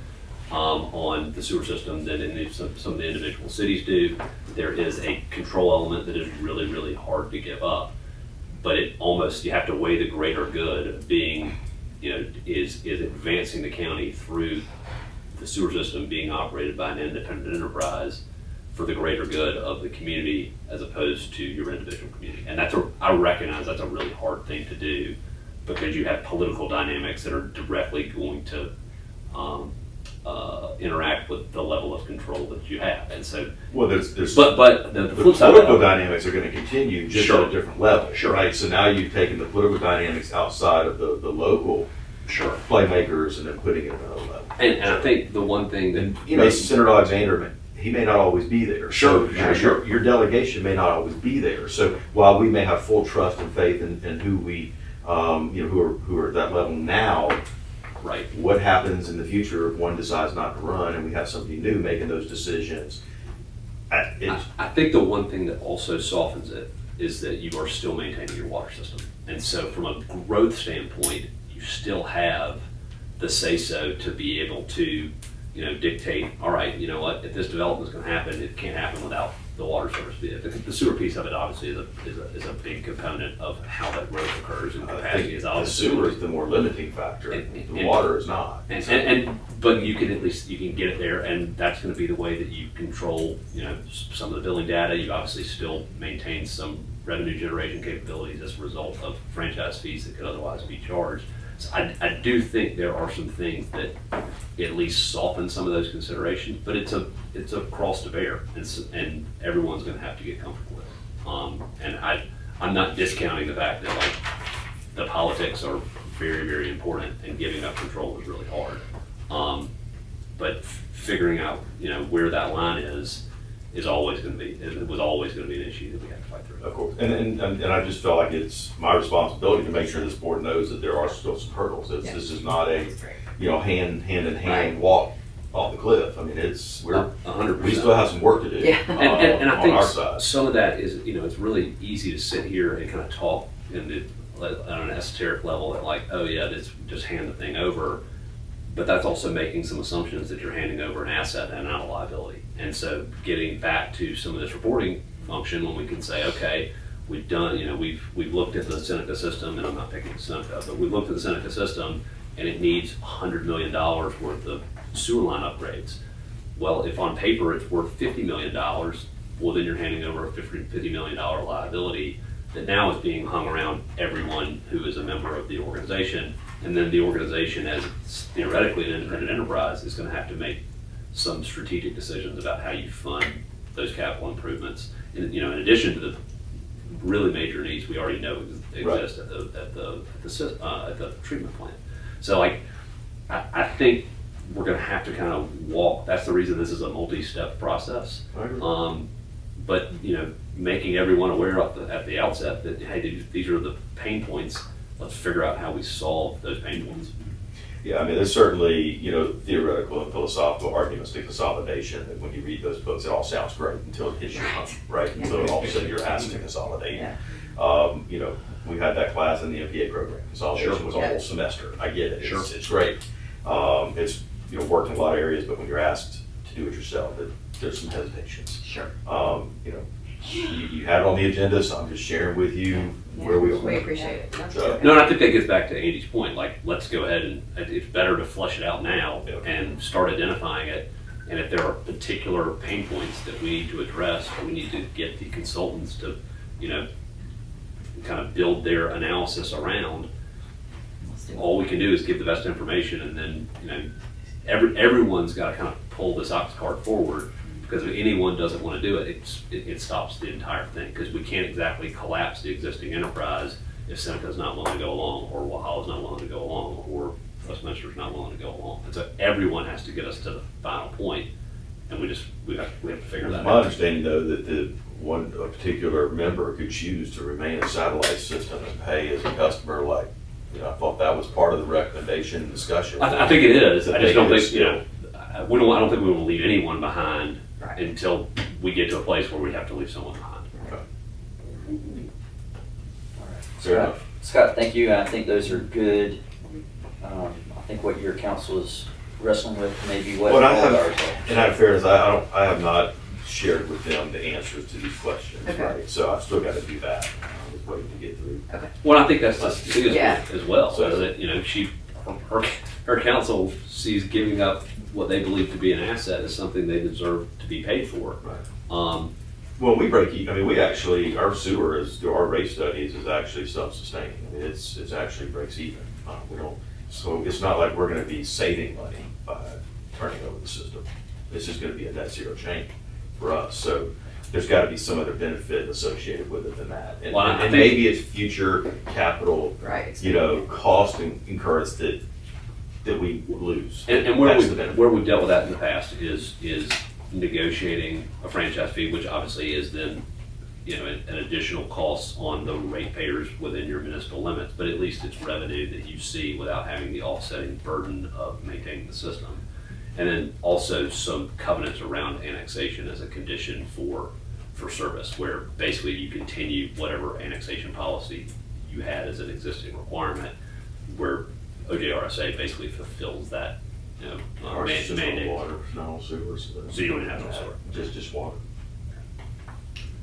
on the sewer system than some of the individual cities do. There is a control element that is really, really hard to give up. But it almost, you have to weigh the greater good of being, is advancing the county through the sewer system being operated by an independent enterprise for the greater good of the community as opposed to your individual community. And I recognize that's a really hard thing to do because you have political dynamics that are directly going to interact with the level of control that you have. And so, Well, there's but the flip side of political that, dynamics are going to continue just Sure. at a different level, Sure. right? So now you've taken the political dynamics outside of the local sure. playmakers and then putting it at another level. And I think the one thing that, And Senator Alexander, he may not always be there. Sure, So sure. your delegation may not always be there. So while we may have full trust and faith in who we, who are at that level now, right. what happens in the future if one decides not to run and we have somebody new making those decisions? I think the one thing that also softens it is that you are still maintaining your water system. And so from a growth standpoint, you still have the say-so to be able to, dictate, all right, you know what, if this development is going to happen, it can't happen without the water service. The sewer piece of it obviously is a big component of how that growth occurs, and capacity is The obviously. sewer is the more limiting factor. The water is not. But you can at least, you can get it there, and that's going to be the way that you control, some of the billing data. You obviously still maintain some revenue generation capabilities as a result of franchise fees that could otherwise be charged. So I do think there are some things that at least soften some of those considerations, but it's a cross to bear, and everyone's going to have to get comfortable with it. And I'm not discounting the fact that like the politics are very, very important, and giving up control is really hard. But figuring out where that line is always going to be, it was always going to be an issue that we have to fight through. Of course, and I just felt like it's my responsibility to make sure this board knows that there are still some hurdles. This is not a, hand in hand walk off the cliff. I mean, we're 100%. we still have some work to do. Yeah. And I on think our side. some of that is, it's really easy to sit here and kind of talk on an esoteric level that like, oh yeah, just hand the thing over. But that's also making some assumptions that you're handing over an asset and not a liability. And so getting back to some of this reporting function when we can say, okay, we've done, we've looked at the Seneca system, and I'm not picking Seneca, but we've looked at the Seneca system and it needs $100 million worth of sewer line upgrades. Well, if on paper it's worth $50 million, well then you're handing over a $50 million liability that now is being hung around everyone who is a member of the organization. And then the organization, as theoretically an independent enterprise, is going to have to make some strategic decisions about how you fund those capital improvements. In addition to the really major needs we already know exist at the treatment plant. So, I think we're going to have to kind of walk. That's the reason this is a multi-step process. But making everyone aware at the outset that hey, these are the pain points. Let's figure out how we solve those pain points. Yeah, I mean, there's certainly, theoretical and philosophical arguments to consolidation. And when you read those books, it all sounds great until it hits your home, right? Until all of a sudden you're asked to consolidate. Yeah. We had that class in the MPA program. Consolidation was a whole semester. I get it. Sure. It's great. It's, worked in a lot of areas, but when you're asked to do it yourself, there's some hesitations. Sure. You had it on the agenda, so I'm just sharing with you where we are. We appreciate it. So- No, and I think that gets back to Andy's point. Like, let's go ahead and it's better to flush it out now and start identifying it. And if there are particular pain points that we need to address, we need to get the consultants to, kind of build their analysis around. All we can do is give the best information, and then, everyone's got to kind of pull this ox cart forward. Because if anyone doesn't want to do it, it stops the entire thing. Because we can't exactly collapse the existing enterprise if Seneca's not willing to go along, or Walhalla's not willing to go along, or Westminster's not willing to go along. And so everyone has to get us to the final point, and we have to figure that out. My understanding, though, that a particular member could choose to remain a satellite system and pay as a customer. Like, I thought that was part of the recommendation discussion. I think it is. I just don't think I I don't think we want to leave anyone behind until we get to a place where we have to leave someone behind. Scott, thank you. I think those are good. I think what your council is wrestling with maybe what Well, all I have, ours are. and in fairness, I have not shared with them the answers to these questions, Okay. right? So I've still got to do that, with waiting to get through. Well, I think that's the biggest Yeah. point as well, So- so that, you know, her council sees giving up what they believe to be an asset as something they deserve to be paid for. Right. Well, we break even. I mean, we actually, our sewer is, through our rate studies, is actually self-sustaining. I mean, it's actually breaks even. We don't, so it's not like we're gonna be saving money by turning over the system. This is gonna be a net zero change for us. So there's gotta be some other benefit associated with it than that. And, Well, I and think- maybe it's future capital, Right. cost incurrence that we lose. And where That's the benefit. we've dealt with that in the past is negotiating a franchise fee, which obviously is then, you know, an additional cost on the ratepayers within your municipal limits, but at least it's revenue that you see without having the offsetting burden of maintaining the system. And then also some covenants around annexation as a condition for service, where basically you continue whatever annexation policy you had as an existing requirement, where OJRSA basically fulfills that, you know, Ours is just on mandate. water, no sewer. So you don't even have no sewer. Just water.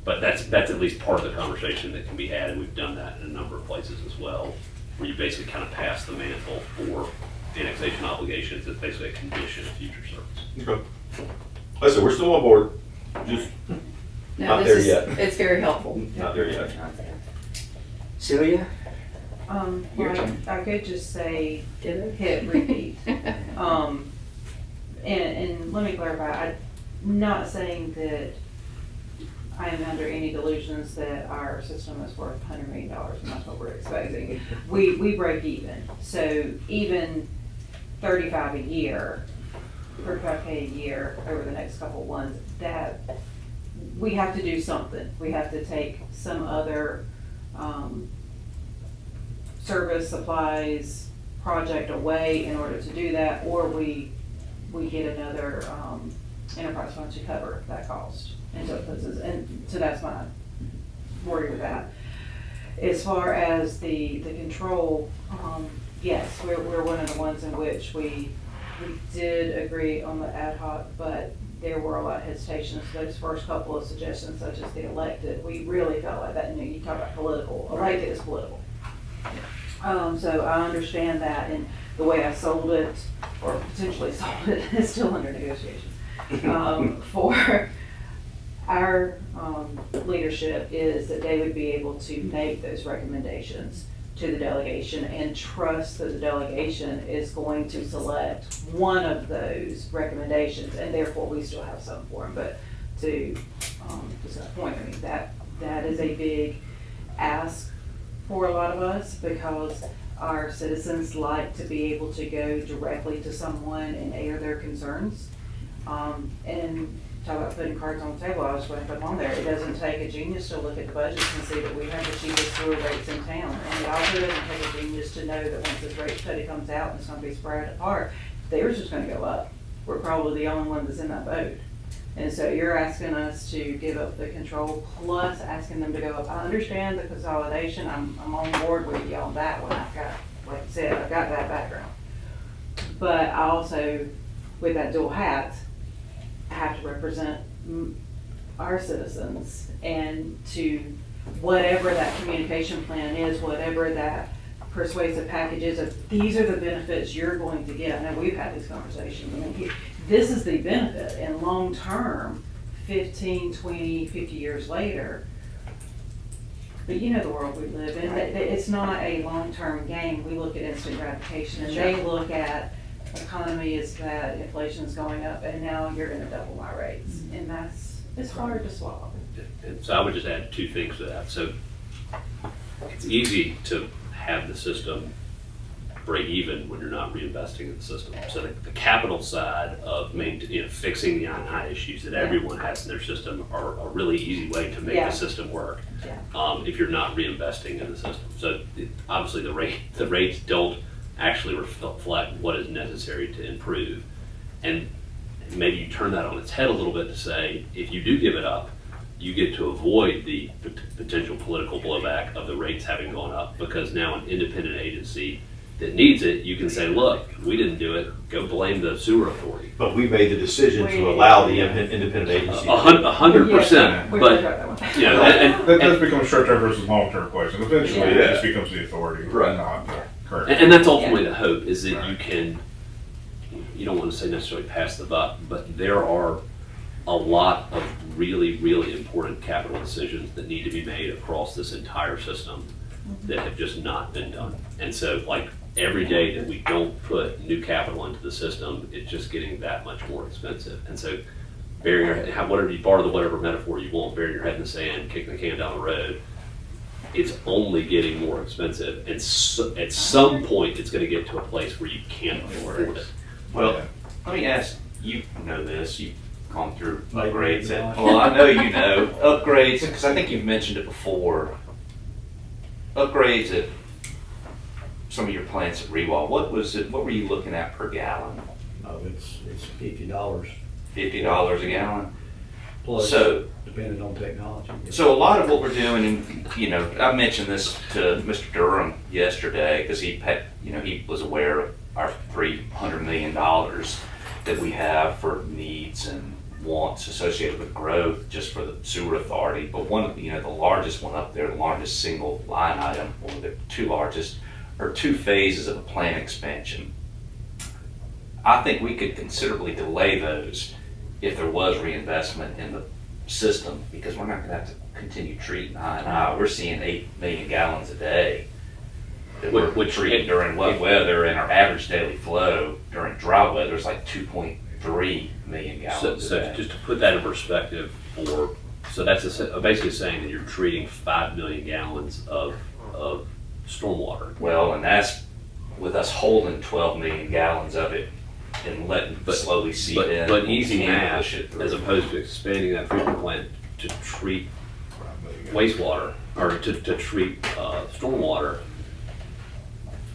But that's at least part of the conversation that can be had, and we've done that in a number of places as well, where you basically kind of pass the mantle for annexation obligations as basically a condition of future service. Okay. Like I said, we're still on board, just No, Not this there is, yet. it's very helpful. not there yet. Celia? Your Well, turn. I could just say, Ditto. hit repeat. And let me clarify, I'm not saying that I am under any delusions that our system is worth $100 million, and that's what we're exposing. We break even, so even 35 a year, 35K a year over the next couple ones, that, we have to do something. We have to take some other, service, supplies, project away in order to do that, or we get another, enterprise fund to cover that cost. And so it puts us, and so that's my worry with that. As far as the control, yes, we're one of the ones in which we did agree on the ad hoc, but there were a lot of hesitations. Those first couple of suggestions, such as the elected, we really felt like that, you talk about political, elected is political. So I understand that, and the way I sold it, or potentially sold it, is still under negotiation. For our leadership is that they would be able to make those recommendations to the delegation and trust that the delegation is going to select one of those recommendations, and therefore we still have some for them. But to that point, I mean, that is a big ask for a lot of us, because our citizens like to be able to go directly to someone and air their concerns. And talk about putting cards on the table, I was going to put them on there. It doesn't take a genius to look at the budgets and see that we have the cheapest sewer rates in town. And it also doesn't take a genius to know that once this rate study comes out and it's going to be spread apart, theirs is going to go up. We're probably the only one that's in that boat. And so you're asking us to give up the control, plus asking them to go up. I understand the consolidation. I'm on board with you on that one. I've got, like I said, I've got that background. But I also, with that dual hat, have to represent our citizens, and to whatever that communication plan is, whatever that persuasive package is, of these are the benefits you're going to get. I know we've had these conversations. I mean, this is the benefit, and long term, 15, 20, 50 years later. But you know the world we live in, it's not a long-term game. We look at instant gratification, and they look at economy is that inflation's going up, and now you're gonna double my rates, and it's hard to swallow. And so I would just add two things to that. So it's easy to have the system break even when you're not reinvesting in the system. So the capital side of fixing the I&I issues that everyone has in their system are a really easy way to make the system work. If you're not reinvesting in the system. So obviously the rates don't actually reflect what is necessary to improve. And maybe you turn that on its head a little bit to say, if you do give it up, you get to avoid the potential political blowback of the rates having gone up, because now an independent agency that needs it, you can say, look, we didn't do it, go blame the sewer authority. But we made the decision to allow the independent agency. 100%, but, you know, That does become a short-term versus long-term question. Eventually, it just becomes the authority, Right. not the current. and that's ultimately the hope, is that you can, you don't want to say necessarily pass the buck, but there are a lot of really, really important capital decisions that need to be made across this entire system that have just not been done. And so, like, every day that we don't put new capital into the system, it's just getting that much more expensive. And so, burying your head, whatever you borrow the whatever metaphor you want, burying your head in the sand, kicking the can down the road, it's only getting more expensive. And so, at some point, it's going to get to a place where you can't afford it. Well, let me ask, you know this, you've gone through upgrades at, well, I know you know, upgrades, because I think you've mentioned it before. Upgrades at some of your plants at Rewall, what were you looking at per gallon? Oh, it's $50 $50 a gallon? plus, So, depending on technology. so a lot of what we're doing, and you know, I mentioned this to Mr. Durham yesterday because he was aware of our $300 million that we have for needs and wants associated with growth just for the sewer authority. But one of the largest one up there, the largest single line item, one of the two largest, are 2 phases of a plant expansion. I think we could considerably delay those if there was reinvestment in the system, because we're not going to have to continue treating I&I. We're seeing 8 million gallons a day that we're treating during wet weather, and our average daily flow during dry weather is like 2.3 million gallons a So day. just to put that in perspective, so that's basically saying that you're treating 5 million gallons of stormwater. Well, and that's with us holding 12 million gallons of it and letting it slowly seep in. But easy and math, push it through. as opposed to expanding that treatment plant to treat wastewater, or to treat stormwater,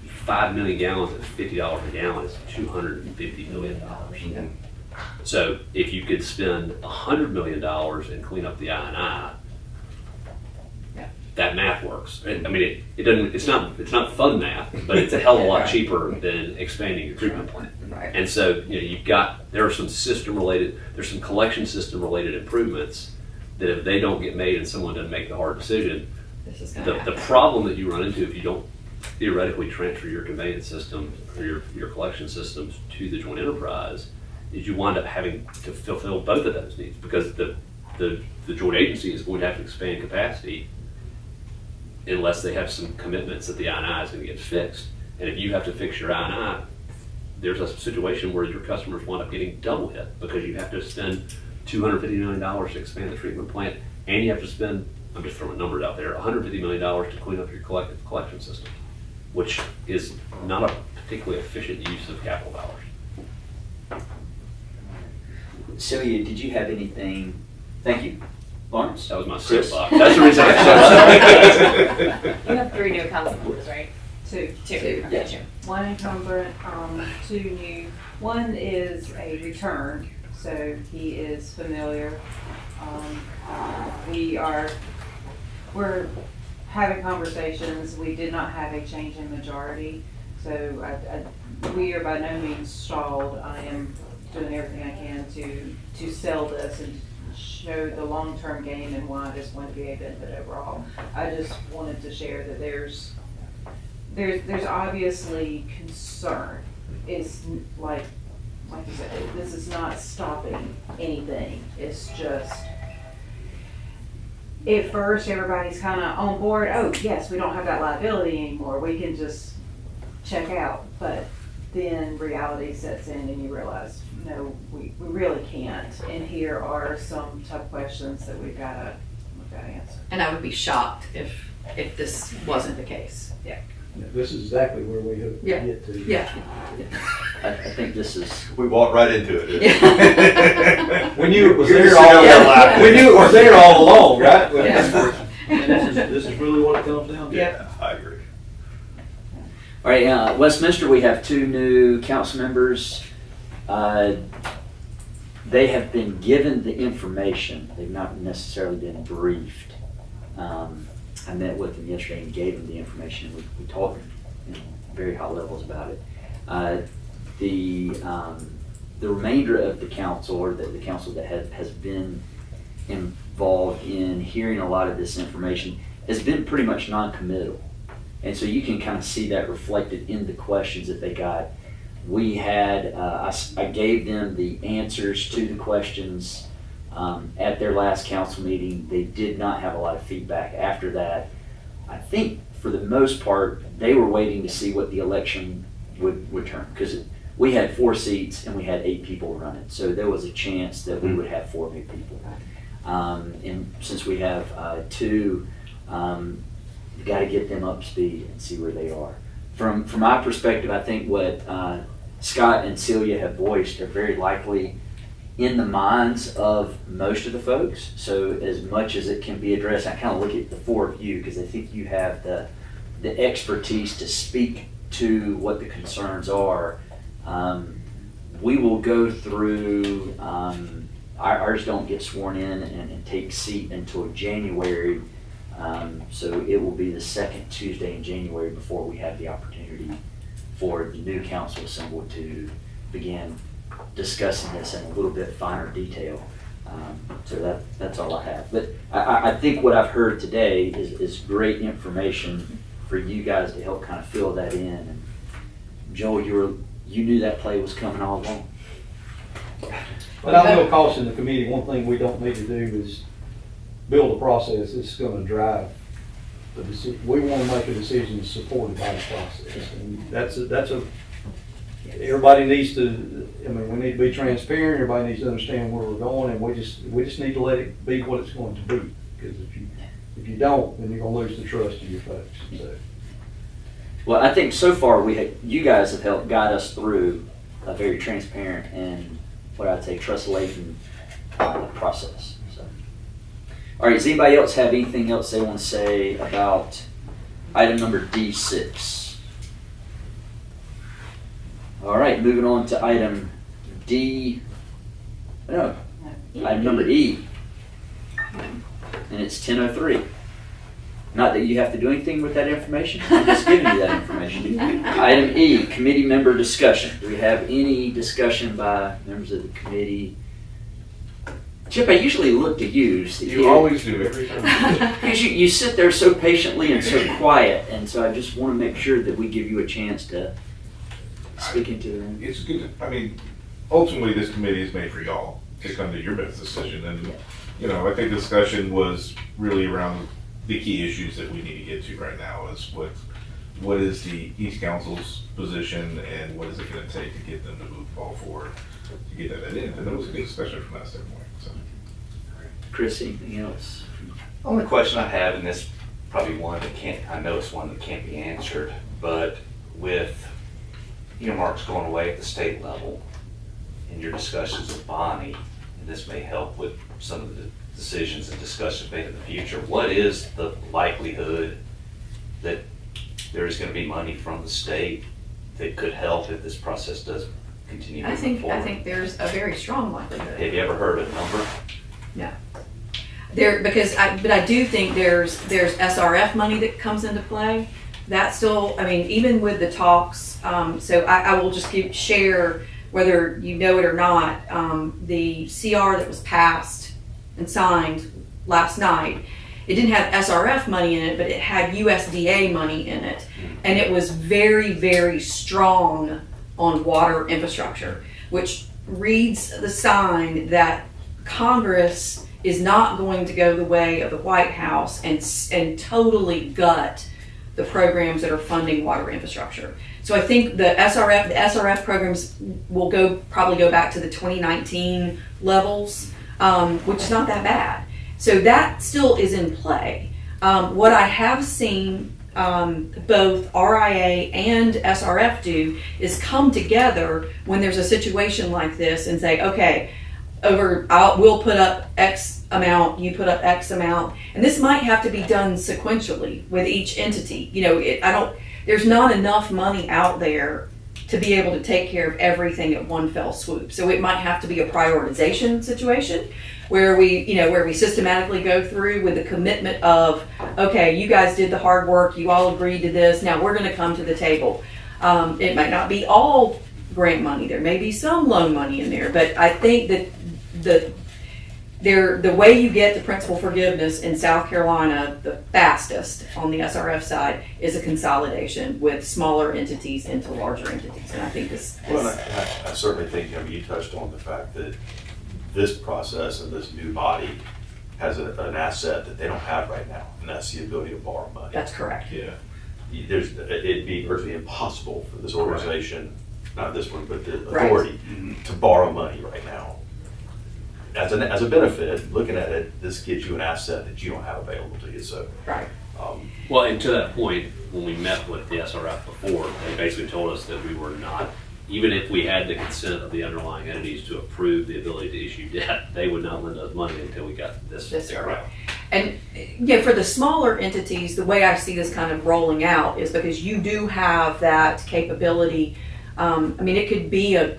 5 million gallons at $50 a gallon is $250 million. So if you could spend $100 million and clean up the I&I, that math works. And I mean, it doesn't. It's not fun math, but it's a hell of a lot cheaper than expanding your treatment plant. Right. And so there are some there's some collection system related improvements that if they don't get made and someone doesn't make the hard decision, This is gonna the happen. problem that you run into if you don't theoretically transfer your conveyance system or your collection systems to the joint enterprise is you wind up having to fulfill both of those needs, because the joint agency is going to have to expand capacity unless they have some commitments that the I&I is going to get fixed. And if you have to fix your I&I, there's a situation where your customers wind up getting double hit, because you have to spend $250 million to expand the treatment plant, and you have to spend, I'm just throwing numbers out there, $150 million to clean up your collective collection system, which is not a particularly efficient use of capital dollars. Celia, did you have anything? Thank you. Lawrence? That was my Chris? soapbox. That's the reason I showed up. You have 3 new council members, right? Two. Two. Two, Okay, yes. two. One incumbent, 2 new. One is a return, so he is familiar. We're having conversations. We did not have a change in majority, so we are by no means stalled. I am doing everything I can to sell this and show the long-term gain and why this is going to be a benefit overall. I just wanted to share that there's obviously concern. It's like you said, this is not stopping anything. It's just, at first, everybody's kind of on board. Oh, yes, we don't have that liability anymore. We can just check out. But then reality sets in and you realize, no, we really can't. And here are some tough questions that we've got to answer. And I would be shocked if this wasn't the case. Yeah. This is exactly where we hope to Yeah. get to. Yeah. I think this is. We walked right into it. We knew it was You're there just sitting all over there along. laughing. We knew it was there all along, right? Yeah. And this is really what it comes down to. Yeah. I agree. All right, Westminster, we have 2 new council members. They have been given the information. They've not necessarily been briefed. I met with them yesterday and gave them the information. We talked very high levels about it. The remainder of the council, or the council that has been involved in hearing a lot of this information, has been pretty much non-committal. And so you can kind of see that reflected in the questions that they got. We had, I gave them the answers to the questions at their last council meeting. They did not have a lot of feedback after that. I think for the most part, they were waiting to see what the election would turn, because we had 4 seats and we had 8 people running. So there was a chance that we would have 4 new people. And since we have 2, you got to get them up to speed and see where they are. From my perspective, I think what Scott and Celia have voiced are very likely in the minds of most of the folks. So as much as it can be addressed, I kind of look at the 4 of you because I think you have the expertise to speak to what the concerns are. We will go through, ours don't get sworn in and take seat until January. So it will be the second Tuesday in January before we have the opportunity for the new council assembled to begin discussing this in a little bit finer detail. So that's all I have. But I think what I've heard today is great information for you guys to help kind of fill that in. And Joel, you knew that play was coming all along. But I will caution the committee, one thing we don't need to do is build a process that's going to drive the decision. We want to make a decision supported by the process. And that's everybody needs to, I mean, we need to be transparent, everybody needs to understand where we're going, and we just need to let it be what it's going to be. Because if you don't, then you're going to lose the trust of your folks. So. Well, I think so far you guys have helped guide us through a very transparent and what I'd say trust-laden process. So, all right. Does anybody else have anything else they want to say about item number D6? All right. Moving on to item item number E, and it's 10:03. Not that you have to do anything with that information, I'm just giving you that information. Item E, committee member discussion. Do we have any discussion by members of the committee? Chip, I usually look to you. You always do, every time. Because you sit there so patiently and so quiet, and so I just want to make sure that we give you a chance to speak into it. It's good, I mean, ultimately, this committee is made for y'all to come to your best decision. And, I think the discussion was really around the key issues that we need to get to right now is what is the East Council's position and what is it going to take to get them to move the ball forward to get that in. And it was a good discussion from that standpoint. So. Chris, anything else? Only question I have, and this probably one that I know it's one that can't be answered, but with earmarks going away at the state level in your discussions with Bonnie, and this may help with some of the decisions and discussions made in the future, what is the likelihood that there is going to be money from the state that could help if this process does continue moving forward? I think there's a very strong likelihood. Have you ever heard a number? No. But I do think there's SRF money that comes into play. That still, I mean, even with the talks, so I will just share, whether you know it or not, the CR that was passed and signed last night, it didn't have SRF money in it, but it had USDA money in it. And it was very, very strong on water infrastructure, which reads the sign that Congress is not going to go the way of the White House and totally gut the programs that are funding water infrastructure. So I think the SRF programs will probably go back to the 2019 levels, which is not that bad. So that still is in play. What I have seen both RIA and SRF do is come together when there's a situation like this and say, okay, we'll put up X amount, you put up X amount, and this might have to be done sequentially with each entity. There's not enough money out there to be able to take care of everything at one fell swoop. So it might have to be a prioritization situation where we systematically go through with the commitment of, okay, you guys did the hard work, you all agreed to this, now we're going to come to the table. It might not be all grant money. There may be some loan money in there, but I think that the way you get to principal forgiveness in South Carolina the fastest on the SRF side is a consolidation with smaller entities into larger entities. And I think this Well, I certainly think, you touched on the fact that this process and this new body has an asset that they don't have right now, and that's the ability to borrow money. that's correct. Yeah. It'd be virtually impossible for this organization, not this one, but the Right. authority, to borrow money right now. As a benefit, looking at it, this gives you an asset that you don't have available to you, so. Right. Well, and to that point, when we met with the SRF before, they basically told us that we were not, even if we had the consent of the underlying entities to approve the ability to issue debt, they would not lend us money until we got this figured out. And yeah, for the smaller entities, the way I see this kind of rolling out is because you do have that capability. I mean, it could be a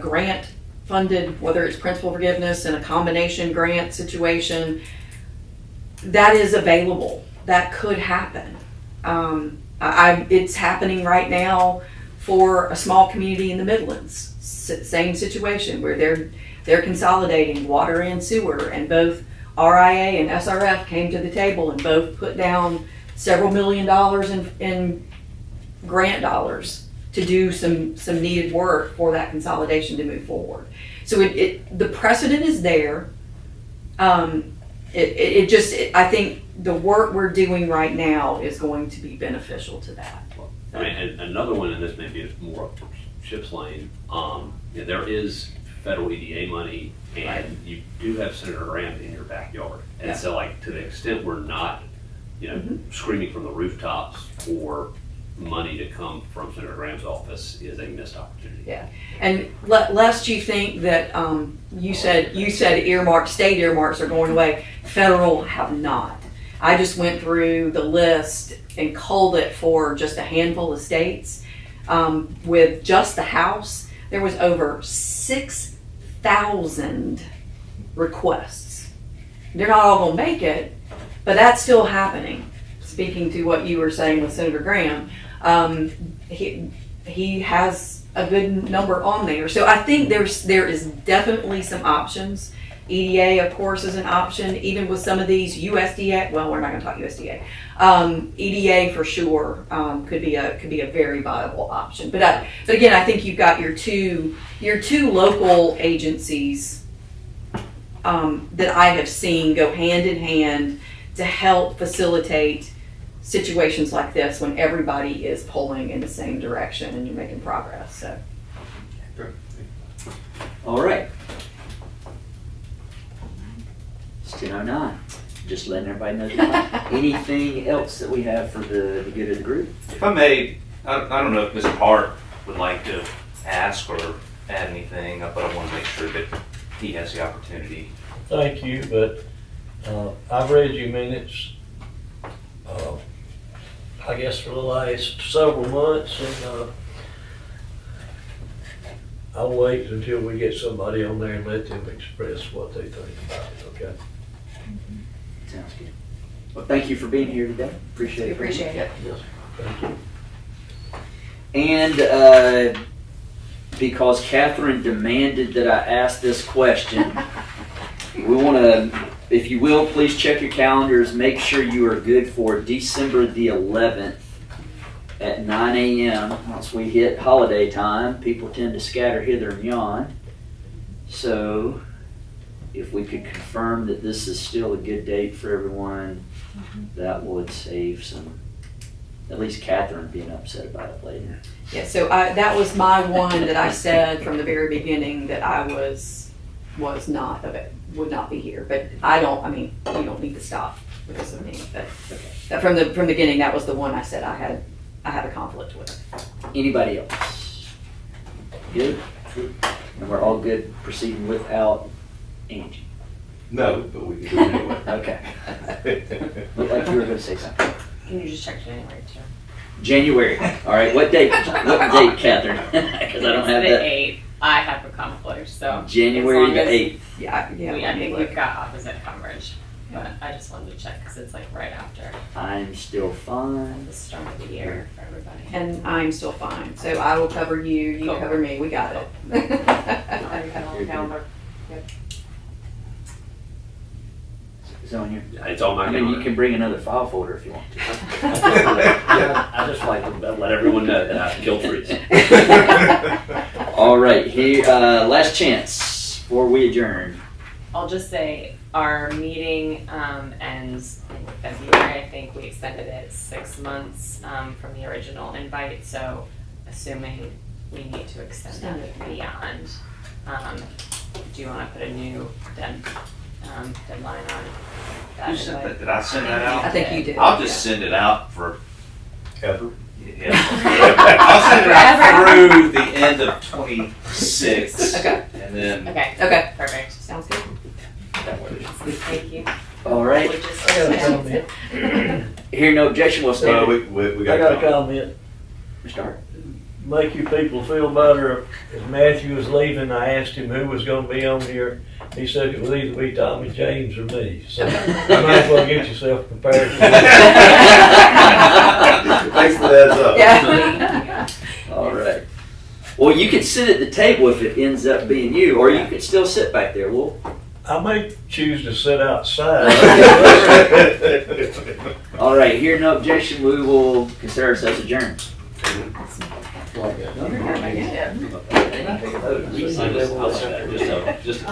grant funded, whether it's principal forgiveness and a combination grant situation, that is available. That could happen. It's happening right now for a small community in the Midlands. Same situation where they're consolidating water and sewer, and both RIA and SRF came to the table and both put down several $1 million in grant dollars to do some needed work for that consolidation to move forward. So the precedent is there. I think the work we're doing right now is going to be beneficial to that. I mean, and another one, and this may be more up Chip's lane, there is federal EDA money, and Right. you do have Senator Graham in your backyard. And Yeah. so, like, to the extent we're not, screaming from the rooftops for money to come from Senator Graham's office is a missed opportunity. Yeah, and lest you think that you said state earmarks are going away. Federal have not. I just went through the list and culled it for just a handful of states. With just the House, there was over 6,000 requests. They're not all gonna make it, but that's still happening. Speaking to what you were saying with Senator Graham, he has a good number on there. So I think there is definitely some options. EDA, of course, is an option, even with some of these USDA. Well, we're not going to talk USDA. EDA for sure could be a very viable option. But again, I think you've got your two local agencies that I have seen go hand in hand to help facilitate situations like this when everybody is pulling in the same direction and you're making progress. So, All right. It's 10:09. Just letting everybody know. Anything else that we have for the good of the group? If I may, I don't know if Mr. Hart would like to ask or add anything, but I want to make sure that he has the opportunity. Thank you, but I've read your minutes, I guess for the last several months, and I'll wait until we get somebody on there and let them express what they think about it, okay? Sounds good. Well, thank you for being here today. Appreciate we it. appreciate it. Yes, thank you. And because Catherine demanded that I ask this question, we want to, if you will, please check your calendars. Make sure you are good for December the 11th at 9 a.m. Once we hit holiday time, people tend to scatter hither and yon. So if we could confirm that this is still a good date for everyone, that would save some, at least Catherine being upset about it later. Yeah, so that was my one that I said from the very beginning that I would not be here. But you don't need to stop because of me. But from the beginning, that was the one I said I had a conflict with. Anybody else? Good? And we're all good proceeding without Angie? No, but we can do it anyway. Okay. Looked like you were going to say something. Can you just check January too? January. All right. What date, Catherine? Because I don't have The that. 8th. I have a conflict, so. January as long the as 8th. Yeah. I think we've got opposite coverage. but I just wanted to check because it's like right after I'm still fine. the start of the year for everybody. And I'm still fine, so I will cover you, you Cool. cover me, we got it. I already have it on the calendar. It's on your, It's on my I mean, you calendar. can bring another file folder if you want to. I just like to let everyone know that I killed trees. All right, here, last chance before we adjourn. I'll just say our meeting ends in February. I think we extended it 6 months from the original invite. So assuming we need to extend it beyond, do you want to put a new deadline on that? Who sent invite? that? Did I send that out? I think you did. I'll just send it out for, Ever? yeah. I'll send it out through the end of 26. Okay. And then, Okay. Okay, Perfect. sounds good. Thank you. All right, I got a comment. hear no objection, we'll Well, stand. we I got a got comment. Mr. Hart. Make you people feel better. As Matthew was leaving, I asked him who was gonna be on here. He said it would either be Tommy James or me. So you might as well get yourself prepared. Thanks for the heads up. Yeah. All right. Well, you can sit at the table if it ends up being you, or you can still sit back there, Wolf. I may choose to sit outside. All right, hear no objection, we will consider ourselves adjourned. I'll say that, just,